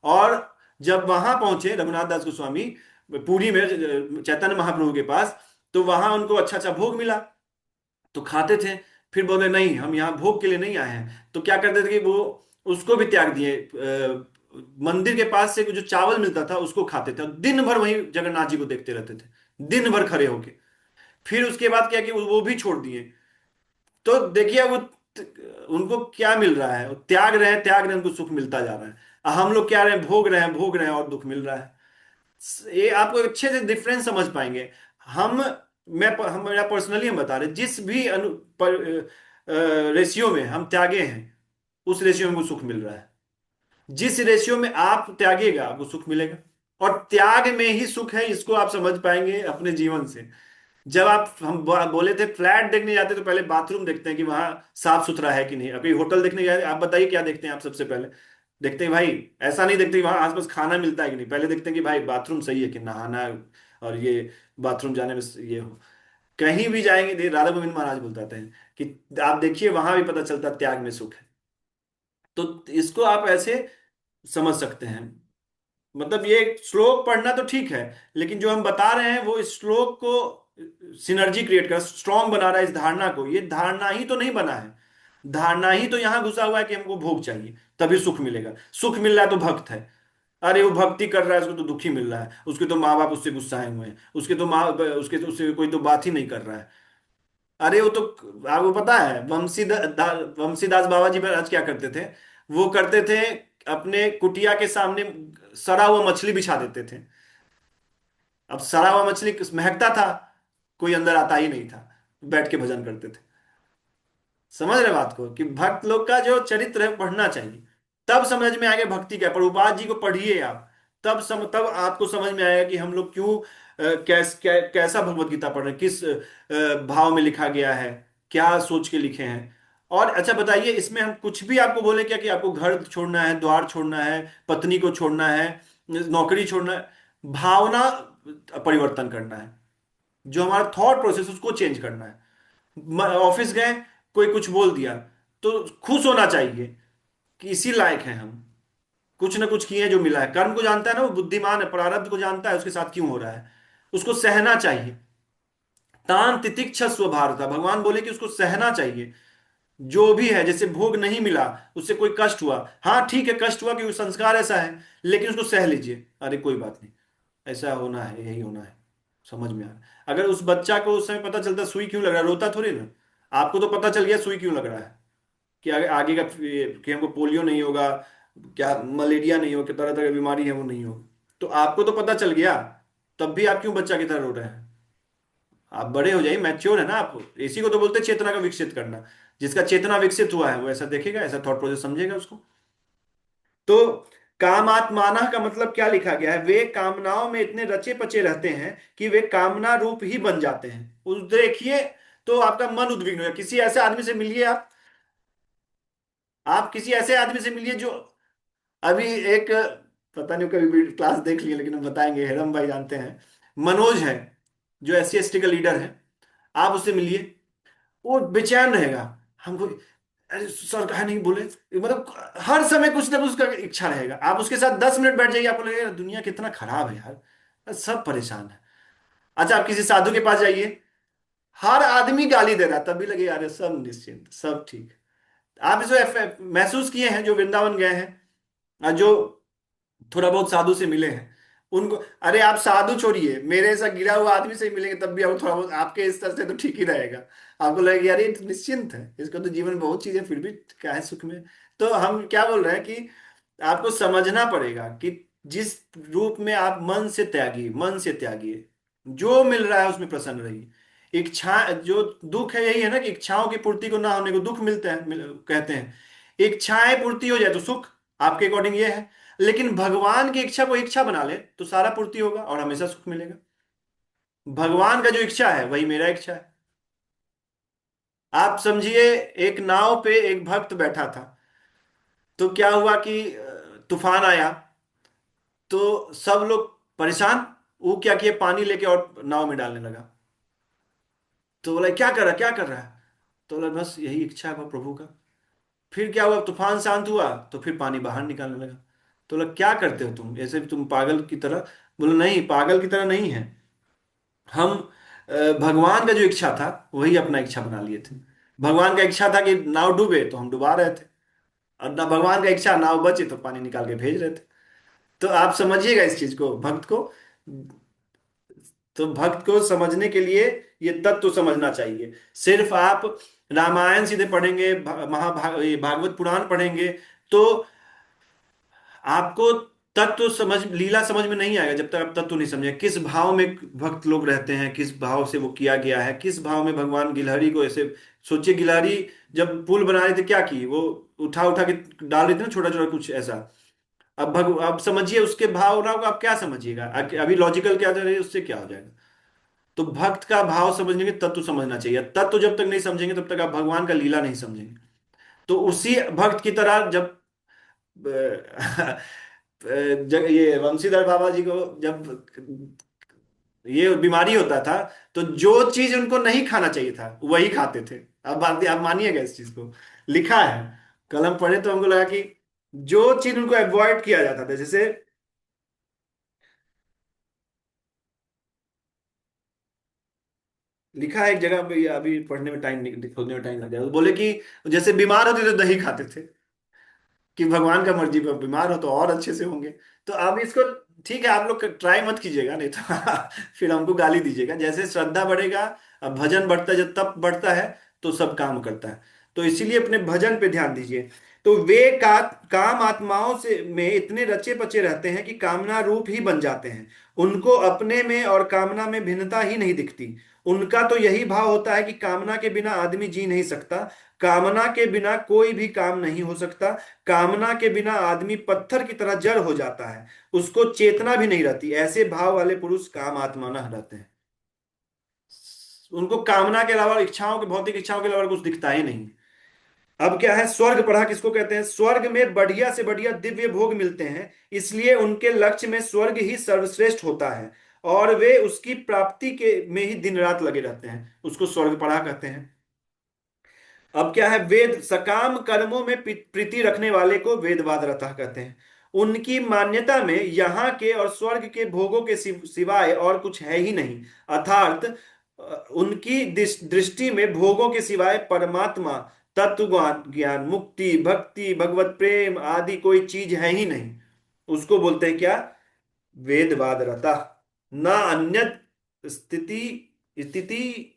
और जब वहां पहुंचे रघुनाथ दास गोस्वामी, पुरी में चैतन्य महाप्रभु के पास, तो वहां उनको अच्छा अच्छा भोग मिला, तो खाते थे। फिर बोले नहीं, हम यहाँ भोग के लिए नहीं आए हैं। तो क्या करते थे कि वो उसको भी त्याग दिए, मंदिर के पास से जो चावल मिलता था उसको खाते थे, और दिन भर वहीं जगन्नाथ जी को देखते रहते थे, दिन भर खड़े होके। फिर उसके बाद क्या कि वो भी छोड़ दिए। तो देखिए वो, उनको क्या मिल रहा है, वो त्याग रहे हैं, त्याग रहे हैं, उनको सुख मिलता जा रहा है। और हम लोग क्या रहे हैं, भोग रहे हैं, भोग रहे हैं, और दुख मिल रहा है। ये आपको अच्छे से डिफरेंस समझ पाएंगे। हम हम मेरा पर्सनली हम बता रहे, जिस भी रेशियो में हम त्यागे हैं, उस रेशियो में वो सुख मिल रहा है। जिस रेशियो में आप त्यागेगा, आपको सुख मिलेगा। और त्याग में ही सुख है, इसको आप समझ पाएंगे अपने जीवन से। जब आप, हम बोले थे फ्लैट देखने जाते तो पहले बाथरूम देखते हैं कि वहां साफ सुथरा है कि नहीं। अभी होटल देखने गए, आप बताइए क्या देखते हैं आप सबसे पहले? देखते हैं भाई, ऐसा नहीं देखते कि वहां आसपास खाना मिलता है कि नहीं, पहले देखते हैं कि भाई बाथरूम सही है कि नहाना, और ये बाथरूम जाने में ये हो। कहीं भी जाएंगे, राधा गोविंद महाराज बताते हैं कि आप देखिए, वहां भी पता चलता है त्याग में सुख है। तो इसको आप ऐसे समझ सकते हैं। मतलब ये श्लोक पढ़ना तो ठीक है, लेकिन जो हम बता रहे हैं वो इस श्लोक को सिनर्जी क्रिएट कर, स्ट्रांग बना रहा है इस धारणा को। ये धारणा ही तो नहीं बना है, धारणा ही तो यहां घुसा हुआ है कि हमको भोग चाहिए तभी सुख मिलेगा। सुख मिल रहा है तो भक्त है। अरे वो भक्ति कर रहा है, उसको तो दुखी मिल रहा है, उसके तो माँ बाप उससे गुस्साए हुए हैं, उसके तो माँ, उसके तो उससे कोई तो बात ही नहीं कर रहा है। अरे वो तो, आपको पता है वंशीदास बाबा जी महाराज क्या करते थे? वो करते थे, अपने कुटिया के सामने सड़ा हुआ मछली बिछा देते थे। अब सड़ा हुआ मछली महकता था, कोई अंदर आता ही नहीं था, बैठ के भजन करते थे। समझ रहे बात को, कि भक्त लोग का जो चरित्र है पढ़ना चाहिए, तब समझ में आएगा भक्ति क्या है। प्रभुपाद जी को पढ़िए आप, तब आपको समझ में आएगा कि हम लोग क्यों, कैसा भगवत गीता पढ़ रहे हैं, किस भाव में लिखा गया है, क्या सोच के लिखे हैं। और अच्छा बताइए, इसमें हम कुछ भी आपको बोले क्या कि आपको घर छोड़ना है, द्वार छोड़ना है, पत्नी को छोड़ना है, नौकरी छोड़ना है? भावना परिवर्तन करना है, जो हमारा थॉट प्रोसेस उसको चेंज करना है। ऑफिस गए, कोई कुछ बोल दिया, तो खुश होना चाहिए कि इसी लायक हैं हम, कुछ ना कुछ किए हैं जो मिला है। कर्म को जानता है ना, वो बुद्धिमान है, प्रारब्ध को जानता है उसके साथ क्यों हो रहा है, उसको सहना चाहिए। तान तितिक्षस्व भारत, भगवान बोले कि उसको सहना चाहिए। जो भी है, जैसे भोग नहीं मिला, उससे कोई कष्ट हुआ, हाँ ठीक है कष्ट हुआ क्योंकि संस्कार ऐसा है, लेकिन उसको सह लीजिए, अरे कोई बात नहीं, ऐसा होना है, यही होना है, समझ में आ रहा है। अगर उस बच्चा को उस समय पता चलता सुई क्यों लग रहा है, रोता थोड़ी ना। आपको तो पता चल गया सुई क्यों लग रहा है, कि आगे आगे का कि हमको पोलियो नहीं होगा, क्या मलेरिया नहीं होगा, तरह तरह की बीमारी है वो नहीं होगा, तो आपको तो पता चल गया, तब भी आप क्यों बच्चा की तरह रो रहे हैं। आप बड़े हो जाइए, मैच्योर है ना आप। इसी को तो बोलते हैं चेतना का विकसित करना। जिसका चेतना विकसित हुआ है वो ऐसा देखेगा, ऐसा थॉट प्रोसेस समझेगा उसको। तो कामात्माना का मतलब क्या लिखा गया है, वे कामनाओं में इतने रचे पचे रहते हैं कि वे कामना रूप ही बन जाते हैं। उस देखिए, तो आपका मन उद्विग्न हो, किसी ऐसे आदमी से मिलिए आप किसी ऐसे आदमी से मिलिए जो अभी एक, पता नहीं कभी भी क्लास देख लिए लेकिन हम बताएंगे, हेरम भाई जानते हैं, मनोज है, जो SC ST का लीडर है। आप उससे मिलिए, वो बेचैन रहेगा, हमको अरे सर कहा नहीं बोले, मतलब हर समय कुछ ना कुछ उसका इच्छा रहेगा। आप उसके साथ 10 मिनट बैठ जाइए, आपको लगेगा दुनिया कितना खराब है यार, सब परेशान है। अच्छा, आप किसी साधु के पास जाइए, हर आदमी गाली दे रहा है, तब भी लगे यार सब निश्चिंत, सब ठीक। आप इसको महसूस किए हैं जो वृंदावन गए हैं, और जो थोड़ा बहुत साधु से मिले हैं उनको, अरे आप साधु छोड़िए, मेरे ऐसा गिरा हुआ आदमी से मिलेंगे तब भी आप थोड़ा बहुत आपके स्तर से तो ठीक ही रहेगा। आपको लगेगा यार ये तो निश्चिंत है, इसको तो जीवन में बहुत चीजें, फिर भी क्या है सुख में। तो हम क्या बोल रहे हैं कि आपको समझना पड़ेगा कि जिस रूप में आप मन से त्यागिए, मन से त्यागिए, जो मिल रहा है उसमें प्रसन्न रहिए। इच्छा जो दुख है यही है ना, कि इच्छाओं की पूर्ति को ना होने को दुख मिलते हैं, कहते हैं। इच्छाएं पूर्ति हो जाए तो सुख, आपके अकॉर्डिंग ये है। लेकिन भगवान की इच्छा को इच्छा बना ले तो सारा पूर्ति होगा और हमेशा सुख मिलेगा। भगवान का जो इच्छा है वही मेरा इच्छा है। आप समझिए, एक नाव पे एक भक्त बैठा था, तो क्या हुआ कि तूफान आया, तो सब लोग परेशान। वो क्या किया, पानी लेके और नाव में डालने लगा। तो बोला क्या कर रहा है, क्या कर रहा है, तो बोला बस यही इच्छा है प्रभु का। फिर क्या हुआ, तूफान शांत हुआ तो फिर पानी बाहर निकालने लगा। तो बोला क्या करते हो तुम ऐसे, तुम पागल की तरह। बोले नहीं, पागल की तरह नहीं है, हम भगवान का जो इच्छा था वही अपना इच्छा बना लिए थे। भगवान का इच्छा था कि नाव डूबे तो हम डुबा रहे थे, और ना भगवान का इच्छा नाव बचे तो पानी निकाल के भेज रहे थे। तो आप समझिएगा इस चीज को, भक्त को। तो भक्त को समझने के लिए ये तत्व समझना चाहिए। सिर्फ आप रामायण सीधे पढ़ेंगे, ये भागवत पुराण पढ़ेंगे, तो आपको तत्व समझ, लीला समझ में नहीं आएगा जब तक आप तत्व नहीं समझे, किस भाव में भक्त लोग रहते हैं, किस भाव से वो किया गया है, किस भाव में भगवान गिलहरी को ऐसे, सोचिए गिलहरी जब पुल बना रहे थे क्या की, वो उठा उठा के डाल रही थी ना, छोटा छोटा कुछ ऐसा। अब समझिए उसके भावनाओं को, आप क्या समझिएगा, अभी लॉजिकल क्या है उससे क्या हो जाएगा। तो भक्त का भाव समझने के तत्व समझना चाहिए, तत्व जब तक नहीं समझेंगे तब तक आप भगवान का लीला नहीं समझेंगे। तो उसी भक्त की तरह जब ये वंशीधर बाबा जी को जब ये बीमारी होता था, तो जो चीज उनको नहीं खाना चाहिए था वही खाते थे। अब बात आप मानिएगा इस चीज को, लिखा है, कलम पढ़े तो हमको लगा कि जो चीज उनको अवॉइड किया जाता था, जैसे लिखा है एक जगह पे, ये अभी पढ़ने में टाइम खोलने में टाइम लग जाएगा, बोले कि जैसे बीमार होते थे दही खाते थे, कि भगवान का मर्जी पर बीमार हो तो और अच्छे से होंगे। तो अब इसको ठीक है, आप लोग ट्राई मत कीजिएगा, नहीं तो फिर हमको गाली दीजिएगा। जैसे श्रद्धा बढ़ेगा, अब भजन बढ़ता है, जब तप बढ़ता है तो सब काम करता है। तो इसीलिए अपने भजन पे ध्यान दीजिए। तो वे काम आत्माओं से में इतने रचे पचे रहते हैं कि कामना रूप ही बन जाते हैं। उनको अपने में और कामना में भिन्नता ही नहीं दिखती। उनका तो यही भाव होता है कि कामना के बिना आदमी जी नहीं सकता, कामना के बिना कोई भी काम नहीं हो सकता, कामना के बिना आदमी पत्थर की तरह जड़ हो जाता है, उसको चेतना भी नहीं रहती। ऐसे भाव वाले पुरुष काम आत्माना रहते हैं। उनको कामना के अलावा, इच्छाओं के, भौतिक इच्छाओं के अलावा कुछ दिखता ही नहीं। अब क्या है, स्वर्ग पढ़ा किसको कहते हैं, स्वर्ग में बढ़िया से बढ़िया दिव्य भोग मिलते हैं, इसलिए उनके लक्ष्य में स्वर्ग ही सर्वश्रेष्ठ होता है, और वे उसकी प्राप्ति के में ही दिन रात लगे रहते हैं, उसको स्वर्ग पढ़ा कहते हैं। अब क्या है, वेद सकाम कर्मों में प्रीति रखने वाले को वेदवाद रता कहते हैं। उनकी मान्यता में यहाँ के और स्वर्ग के भोगों के सिवाय और कुछ है ही नहीं। अर्थात उनकी दृष्टि में भोगों के सिवाय परमात्मा, तत्व ज्ञान ज्ञान, मुक्ति, भक्ति, भगवत प्रेम आदि कोई चीज है ही नहीं। उसको बोलते हैं क्या? वेदवाद रता। ना अन्यत स्थिति स्थिति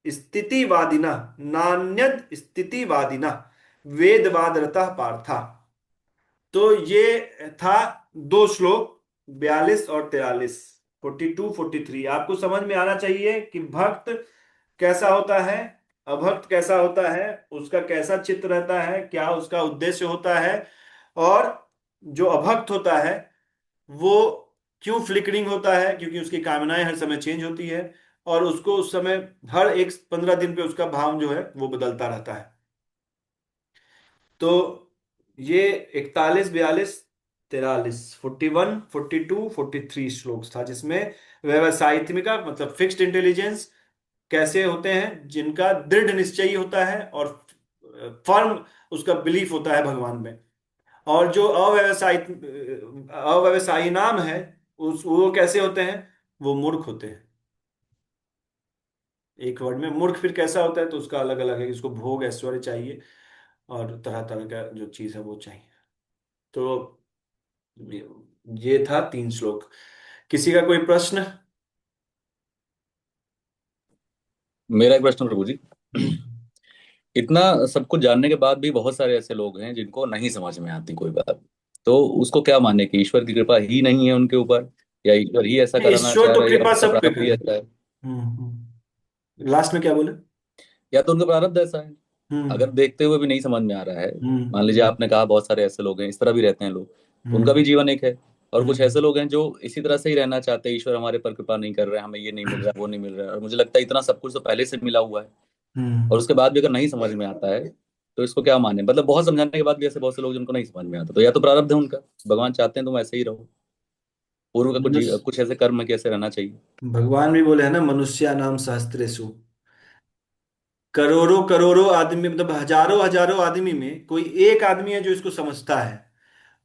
स्थितिवादिना, नान्यद स्थितिवादिना वेदवाद रतः पार्था। तो ये था दो श्लोक, 42 और 43, 42 43। आपको समझ में आना चाहिए कि भक्त कैसा होता है, अभक्त कैसा होता है, उसका कैसा चित्त रहता है, क्या उसका उद्देश्य होता है, और जो अभक्त होता है वो क्यों फ्लिकरिंग होता है, क्योंकि उसकी कामनाएं हर समय चेंज होती है, और उसको उस समय हर एक 15 दिन पे उसका भाव जो है वो बदलता रहता है। तो ये 41 42 43, 41 42 43 श्लोक था, जिसमें व्यवसायित्मिका मतलब फिक्स्ड इंटेलिजेंस कैसे होते हैं, जिनका दृढ़ निश्चयी होता है और फर्म उसका बिलीफ होता है भगवान में। और जो अव्यवसायी नाम है, उस वो कैसे होते हैं? वो मूर्ख होते हैं। एक वर्ड में मूर्ख फिर कैसा होता है, तो उसका अलग अलग है, इसको भोग ऐश्वर्य चाहिए और तरह तरह का जो चीज है वो चाहिए। तो ये ये था 3 श्लोक। किसी का कोई प्रश्न?
मेरा एक प्रश्न प्रभु जी।
हम्म।
इतना सब कुछ जानने के बाद भी बहुत सारे ऐसे लोग हैं जिनको नहीं समझ में आती कोई बात। तो उसको क्या माने कि ईश्वर की कृपा ही नहीं है उनके ऊपर, या ईश्वर ही ऐसा कराना
ईश्वर
चाह
तो
रहा है, या
कृपा
उनका
सब पे
प्रारब्ध ही
करे।
ऐसा है।
लास्ट में क्या बोले?
या तो उनका प्रारब्ध ऐसा है।
हम्म।
अगर देखते हुए भी नहीं समझ में आ रहा है, मान लीजिए
हम्म।
आपने कहा बहुत सारे ऐसे लोग हैं, इस तरह भी रहते हैं लोग, तो उनका भी
हम्म।
जीवन एक है। और कुछ
हम्म।
ऐसे लोग हैं जो इसी तरह से ही रहना चाहते हैं, ईश्वर हमारे पर कृपा नहीं कर रहे हैं, हमें ये नहीं मिल रहा है, वो नहीं मिल रहा है, और मुझे लगता है इतना सब कुछ तो पहले से मिला हुआ है। और
हम्म।
उसके बाद भी अगर नहीं समझ में आता है, तो इसको क्या माने? मतलब बहुत समझाने के बाद भी ऐसे बहुत से लोग जिनको नहीं समझ में आता, तो या तो प्रारब्ध है उनका, भगवान चाहते हैं तुम ऐसे ही रहो, पूर्व का
मनुष्य,
कुछ ऐसे कर्म है कि ऐसे रहना चाहिए।
भगवान भी बोले हैं ना, मनुष्य नाम सहस्त्रेषु। करोड़ों करोड़ों आदमी, मतलब हजारों हजारों आदमी में कोई एक आदमी है जो इसको समझता है।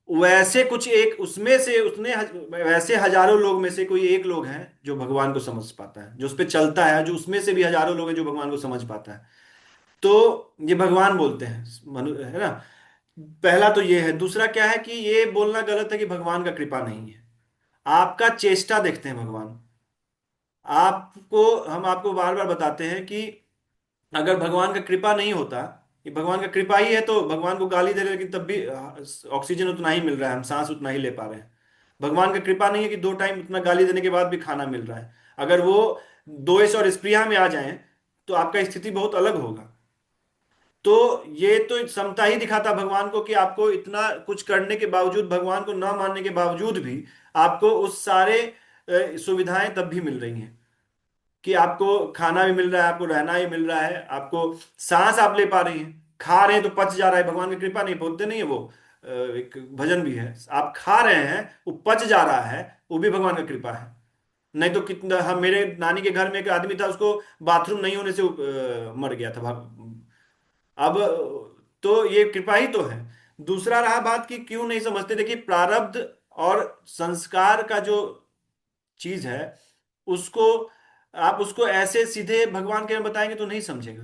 वैसे कुछ एक उसमें से उसने वैसे हजारों लोग में से कोई एक लोग हैं जो भगवान को समझ पाता है, जो उस पे चलता है, जो उसमें से भी हजारों लोग हैं जो भगवान को समझ पाता है। तो ये भगवान बोलते हैं, मनु है ना। पहला तो ये है। दूसरा क्या है कि ये बोलना गलत है कि भगवान का कृपा नहीं है। आपका चेष्टा देखते हैं भगवान। आपको हम आपको बार बार बताते हैं कि अगर भगवान का कृपा नहीं होता, ये भगवान का कृपा ही है, तो भगवान को गाली दे रहे हैं लेकिन तब भी ऑक्सीजन उतना ही मिल रहा है, हम सांस उतना ही ले पा रहे हैं। भगवान का कृपा नहीं है कि 2 टाइम उतना गाली देने के बाद भी खाना मिल रहा है। अगर वो द्वेष और स्पृहा में आ जाएं तो आपका स्थिति बहुत अलग होगा। तो ये तो समता ही दिखाता भगवान को कि आपको इतना कुछ करने के बावजूद, भगवान को न मानने के बावजूद भी आपको उस सारे सुविधाएं तब भी मिल रही हैं, कि आपको खाना भी मिल रहा है, आपको रहना ही मिल रहा है, आपको सांस आप ले पा रही हैं, खा रहे हैं तो पच जा रहा है। भगवान की कृपा नहीं, बोलते नहीं है वो, एक भजन भी है, आप खा रहे हैं वो पच जा रहा है, वो भी भगवान का कृपा है। नहीं तो कितना, हम मेरे नानी के घर में एक आदमी था, उसको बाथरूम नहीं होने से मर गया था। अब तो ये कृपा ही तो है। दूसरा रहा बात कि क्यों नहीं समझते। देखिए, प्रारब्ध और संस्कार का जो चीज है, उसको आप उसको ऐसे सीधे भगवान के में बताएंगे तो नहीं समझेगा।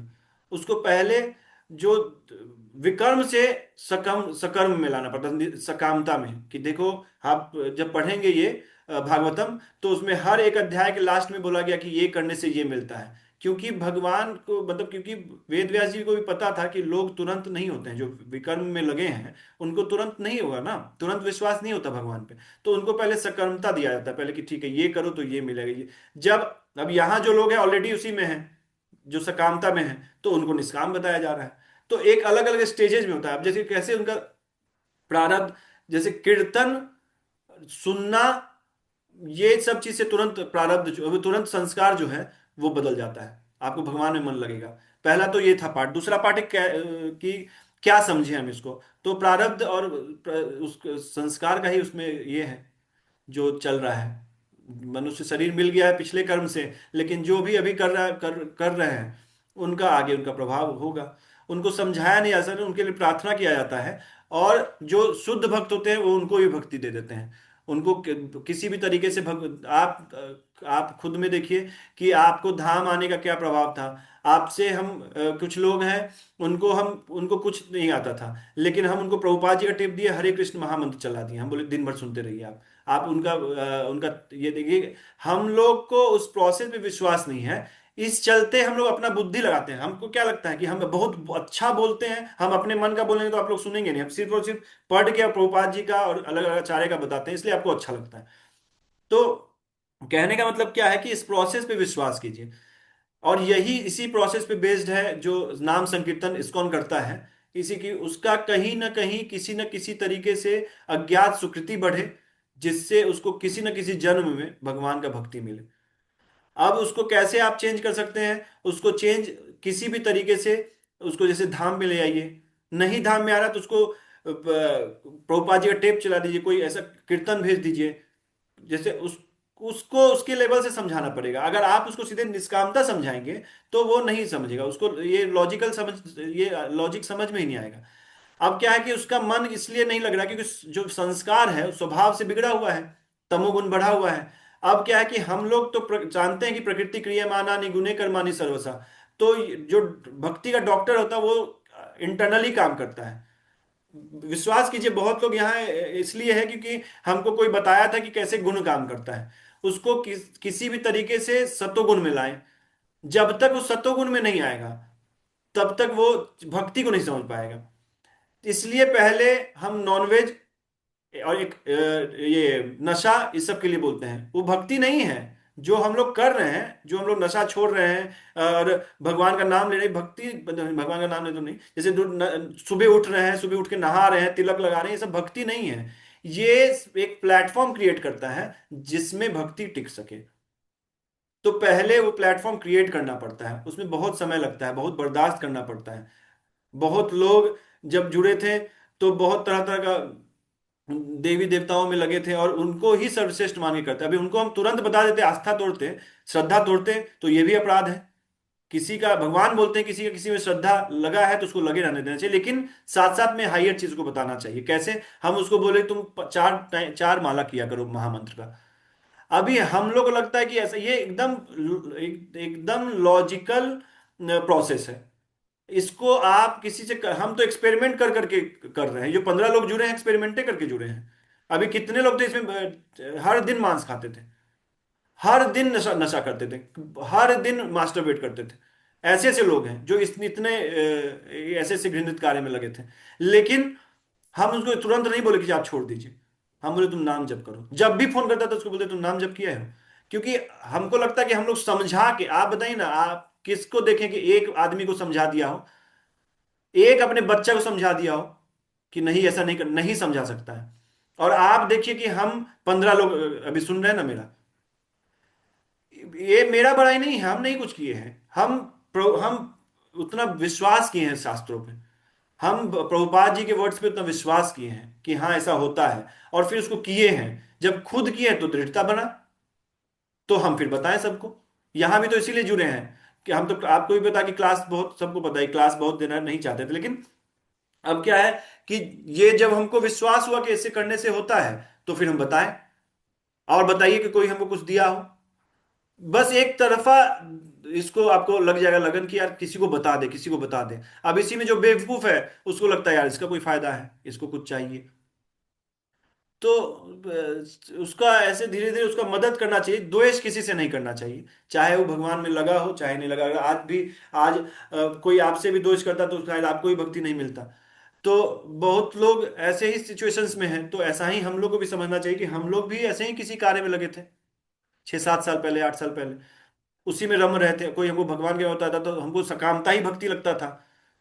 उसको पहले जो विकर्म से सकम सकर्म में लाना पड़ता है, सकामता में, कि देखो, आप जब पढ़ेंगे ये भागवतम, तो उसमें हर एक अध्याय के लास्ट में बोला गया कि ये करने से ये मिलता है। क्योंकि भगवान को, मतलब क्योंकि वेद व्यास जी को भी पता था कि लोग तुरंत नहीं होते हैं जो विकर्म में लगे हैं, उनको तुरंत नहीं होगा ना, तुरंत विश्वास नहीं होता भगवान पे। तो उनको पहले सकर्मता दिया जाता है, पहले कि ठीक है ये करो तो ये मिलेगा ये। जब अब यहाँ जो लोग हैं ऑलरेडी उसी में हैं, जो सकामता में हैं, तो उनको निष्काम बताया जा रहा है। तो एक अलग अलग स्टेजेस में होता है। अब जैसे कैसे उनका प्रारब्ध, जैसे कीर्तन सुनना, ये सब चीज से तुरंत प्रारब्ध जो, तुरंत संस्कार जो है वो बदल जाता है, आपको भगवान में मन लगेगा। पहला तो ये था पार्ट। दूसरा पार्ट है कि क्या समझे हम इसको। तो प्रारब्ध और उस संस्कार का ही उसमें ये है जो चल रहा है। मनुष्य शरीर मिल गया है पिछले कर्म से, लेकिन जो भी अभी कर रहा कर रहे हैं, उनका आगे उनका प्रभाव होगा। उनको समझाया नहीं जा सकता, उनके लिए प्रार्थना किया जाता है। और जो शुद्ध भक्त होते हैं वो उनको भी भक्ति दे देते हैं। उनको किसी भी तरीके से आप खुद में देखिए कि आपको धाम आने का क्या प्रभाव था। आपसे हम कुछ लोग हैं, उनको कुछ नहीं आता था, लेकिन हम उनको प्रभुपाद जी का टिप दिए, हरे कृष्ण महामंत्र चला दिए, हम बोले दिन भर सुनते रहिए आप उनका ये देखिए। हम लोग को उस प्रोसेस पे विश्वास नहीं है, इस चलते हम लोग अपना बुद्धि लगाते हैं। हमको क्या लगता है कि हम बहुत अच्छा बोलते हैं, हम अपने मन का बोलेंगे तो आप लोग सुनेंगे नहीं, हम सिर्फ और सिर्फ पढ़ के और प्रभुपाद जी का और अलग अलग आचार्य का बताते हैं, इसलिए आपको अच्छा लगता है। तो कहने का मतलब क्या है कि इस प्रोसेस पे विश्वास कीजिए। और यही इसी प्रोसेस पे बेस्ड है जो नाम संकीर्तन इस्कॉन करता है। इसी की उसका कहीं ना कहीं किसी न किसी तरीके से अज्ञात सुकृति बढ़े, जिससे उसको किसी न किसी जन्म में भगवान का भक्ति मिले। अब उसको कैसे आप चेंज कर सकते हैं? उसको चेंज किसी भी तरीके से, उसको जैसे धाम में ले आइए। नहीं धाम में आ रहा तो उसको प्रभुपाद जी का टेप चला दीजिए, कोई ऐसा कीर्तन भेज दीजिए। जैसे उसको उसके लेवल से समझाना पड़ेगा। अगर आप उसको सीधे निष्कामता समझाएंगे तो वो नहीं समझेगा, उसको ये लॉजिक समझ में ही नहीं आएगा। अब क्या है कि उसका मन इसलिए नहीं लग रहा क्योंकि जो संस्कार है उस स्वभाव से बिगड़ा हुआ है, तमोगुण बढ़ा हुआ है। अब क्या है कि हम लोग तो जानते हैं कि प्रकृति क्रियमाणा निगुणे कर्माणि सर्वसा। तो जो भक्ति का डॉक्टर होता है वो इंटरनली काम करता है। विश्वास कीजिए, बहुत लोग यहाँ इसलिए है क्योंकि हमको कोई बताया था कि कैसे गुण काम करता है। उसको किसी भी तरीके से सत्वगुण में लाएं। जब तक वो सत्वगुण में नहीं आएगा तब तक वो भक्ति को नहीं समझ पाएगा। इसलिए पहले हम नॉनवेज और ये नशा इस सब के लिए बोलते हैं, वो भक्ति नहीं है। जो हम लोग कर रहे हैं, जो हम लोग नशा छोड़ रहे हैं और भगवान का नाम ले रहे हैं, भक्ति भगवान का नाम ले तो नहीं, जैसे सुबह उठ रहे हैं, सुबह उठ के नहा रहे हैं, तिलक लगा रहे हैं, ये सब भक्ति नहीं है। ये एक प्लेटफॉर्म क्रिएट करता है जिसमें भक्ति टिक सके। तो पहले वो प्लेटफॉर्म क्रिएट करना पड़ता है, उसमें बहुत समय लगता है, बहुत बर्दाश्त करना पड़ता है। बहुत लोग जब जुड़े थे तो बहुत तरह तरह का देवी देवताओं में लगे थे और उनको ही सर्वश्रेष्ठ मान के करते। अभी उनको हम तुरंत बता देते आस्था तोड़ते, श्रद्धा तोड़ते, तो ये भी अपराध है। किसी का भगवान बोलते हैं, किसी का किसी में श्रद्धा लगा है तो उसको लगे रहने देना चाहिए, लेकिन साथ साथ में हाईयर चीज को बताना चाहिए। कैसे? हम उसको बोले तुम चार माला किया करो महामंत्र का। अभी हम लोग को लगता है कि ऐसा, ये एकदम लॉजिकल प्रोसेस है। इसको आप किसी से हम तो एक्सपेरिमेंट कर करके कर रहे हैं। जो 15 लोग जुड़े हैं एक्सपेरिमेंटे करके जुड़े हैं। अभी कितने लोग थे इसमें हर दिन मांस खाते थे, हर दिन नशा नशा करते थे, हर दिन मास्टरबेट करते थे। ऐसे ऐसे लोग हैं जो इतने ऐसे ऐसे घृणित कार्य में लगे थे। लेकिन हम उसको तुरंत नहीं बोले कि आप छोड़ दीजिए। हम बोले तुम नाम जप करो। जब भी फोन करता था उसको बोलते तुम नाम जप किया है। क्योंकि हमको लगता है कि हम लोग समझा के, आप बताइए ना, आप किसको देखें कि एक आदमी को समझा दिया हो, एक अपने बच्चा को समझा दिया हो कि नहीं ऐसा नहीं नहीं समझा सकता है। और आप देखिए कि हम 15 लोग अभी सुन रहे हैं ना मेरा, ये मेरा बड़ाई नहीं है, हम नहीं कुछ किए हैं। हम उतना विश्वास किए हैं शास्त्रों पे, हम प्रभुपाद जी के वर्ड्स पे उतना विश्वास किए हैं कि हाँ ऐसा होता है, और फिर उसको किए हैं। जब खुद किए तो दृढ़ता बना, तो हम फिर बताएं सबको। यहां भी तो इसीलिए जुड़े हैं कि हम तो आपको भी पता कि क्लास बहुत, सबको पता है क्लास बहुत देना नहीं चाहते थे, लेकिन अब क्या है कि ये जब हमको विश्वास हुआ कि ऐसे करने से होता है तो फिर हम बताएं। और बताइए कि कोई हमको कुछ दिया हो, बस एक तरफा इसको आपको लग जाएगा लगन कि यार किसी को बता दे, किसी को बता दे। अब इसी में जो बेवकूफ है उसको लगता है यार इसका कोई फायदा है, इसको कुछ चाहिए। तो उसका ऐसे धीरे धीरे उसका मदद करना चाहिए, द्वेष किसी से नहीं करना चाहिए। चाहे वो भगवान में लगा हो चाहे नहीं लगा। अगर आज भी आज कोई आपसे भी द्वेष करता तो शायद आपको भी भक्ति नहीं मिलता। तो बहुत लोग ऐसे ही सिचुएशंस में हैं, तो ऐसा ही हम लोग को भी समझना चाहिए कि हम लोग भी ऐसे ही किसी कार्य में लगे थे 6-7 साल पहले, 8 साल पहले। उसी में रम रहे थे। कोई हमको भगवान के होता था तो हमको सकामता ही भक्ति लगता था।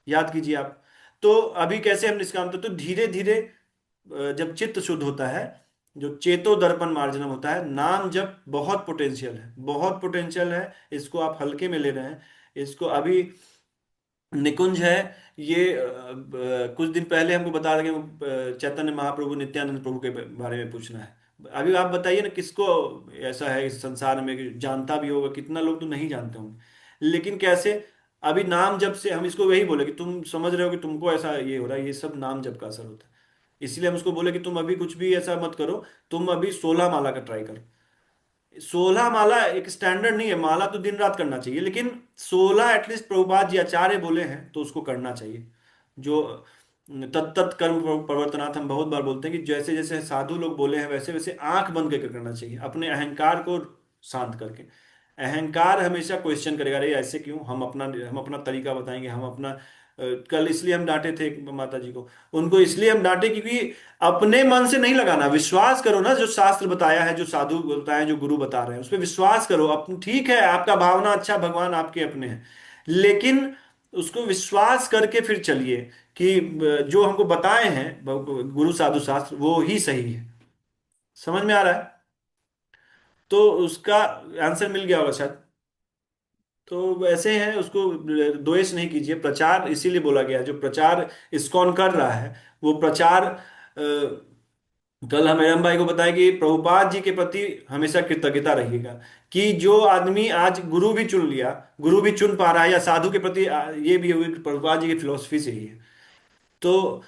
याद कीजिए आप। तो अभी कैसे हम निष्कामता, तो धीरे धीरे जब चित्त शुद्ध होता है, जो चेतो दर्पण मार्जनम होता है, नाम जब बहुत पोटेंशियल है, बहुत पोटेंशियल है। इसको आप हल्के में ले रहे हैं। इसको अभी निकुंज है, ये कुछ दिन पहले हमको बता रहे कि चैतन्य महाप्रभु नित्यानंद प्रभु के बारे में पूछना है। अभी आप बताइए ना किसको ऐसा है इस संसार में कि जानता भी होगा, कितना लोग तो नहीं जानते होंगे। लेकिन कैसे? अभी नाम जप से हम इसको वही बोले कि तुम समझ रहे हो कि तुमको ऐसा ये हो रहा है, ये सब नाम जप का असर होता है। इसलिए हम उसको बोले कि तुम अभी कुछ भी ऐसा मत करो, तुम अभी 16 माला का ट्राई करो। 16 माला एक स्टैंडर्ड नहीं है, माला तो दिन रात करना चाहिए, लेकिन 16 एटलीस्ट प्रभुपाद जी आचार्य बोले हैं तो उसको करना चाहिए। जो तत्त कर्म प्रवर्तनाथ हम बहुत बार बोलते हैं कि जैसे जैसे साधु लोग बोले हैं वैसे वैसे आंख बंद करके करना चाहिए, अपने अहंकार को शांत करके। अहंकार हमेशा क्वेश्चन करेगा, अरे ऐसे क्यों, हम अपना तरीका बताएंगे, हम अपना कल इसलिए हम डांटे थे माता जी को, उनको इसलिए हम डांटे क्योंकि अपने मन से नहीं लगाना, विश्वास करो ना जो शास्त्र बताया है, जो साधु बताया है, जो गुरु बता रहे हैं उस पर विश्वास करो। ठीक है आपका भावना अच्छा, भगवान आपके अपने हैं, लेकिन उसको विश्वास करके फिर चलिए कि जो हमको बताए हैं गुरु साधु शास्त्र वो ही सही है। समझ में आ रहा है? तो उसका आंसर मिल गया होगा शायद। तो वैसे हैं, उसको द्वेष नहीं कीजिए। प्रचार इसीलिए बोला गया, जो प्रचार इस्कॉन कर रहा है वो प्रचार कल हम एरम भाई को बताया कि प्रभुपाद जी के प्रति हमेशा कृतज्ञता रहिएगा, कि जो आदमी आज गुरु भी चुन लिया, गुरु भी चुन पा रहा है, या साधु के प्रति ये भी हुई कि प्रभुपाद जी की फिलोसफी से ही है। तो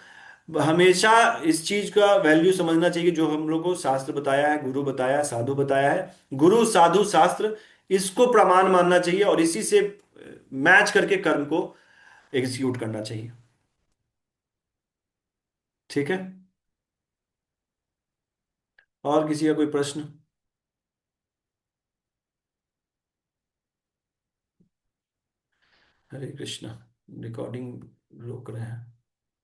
हमेशा इस चीज का वैल्यू समझना चाहिए, जो हम लोग को शास्त्र बताया है, गुरु बताया है, साधु बताया है, गुरु साधु शास्त्र, इसको प्रमाण मानना चाहिए और इसी से मैच करके कर्म को एग्जीक्यूट करना चाहिए। ठीक है। और किसी का कोई प्रश्न? हरे कृष्णा। रिकॉर्डिंग रोक रहे हैं।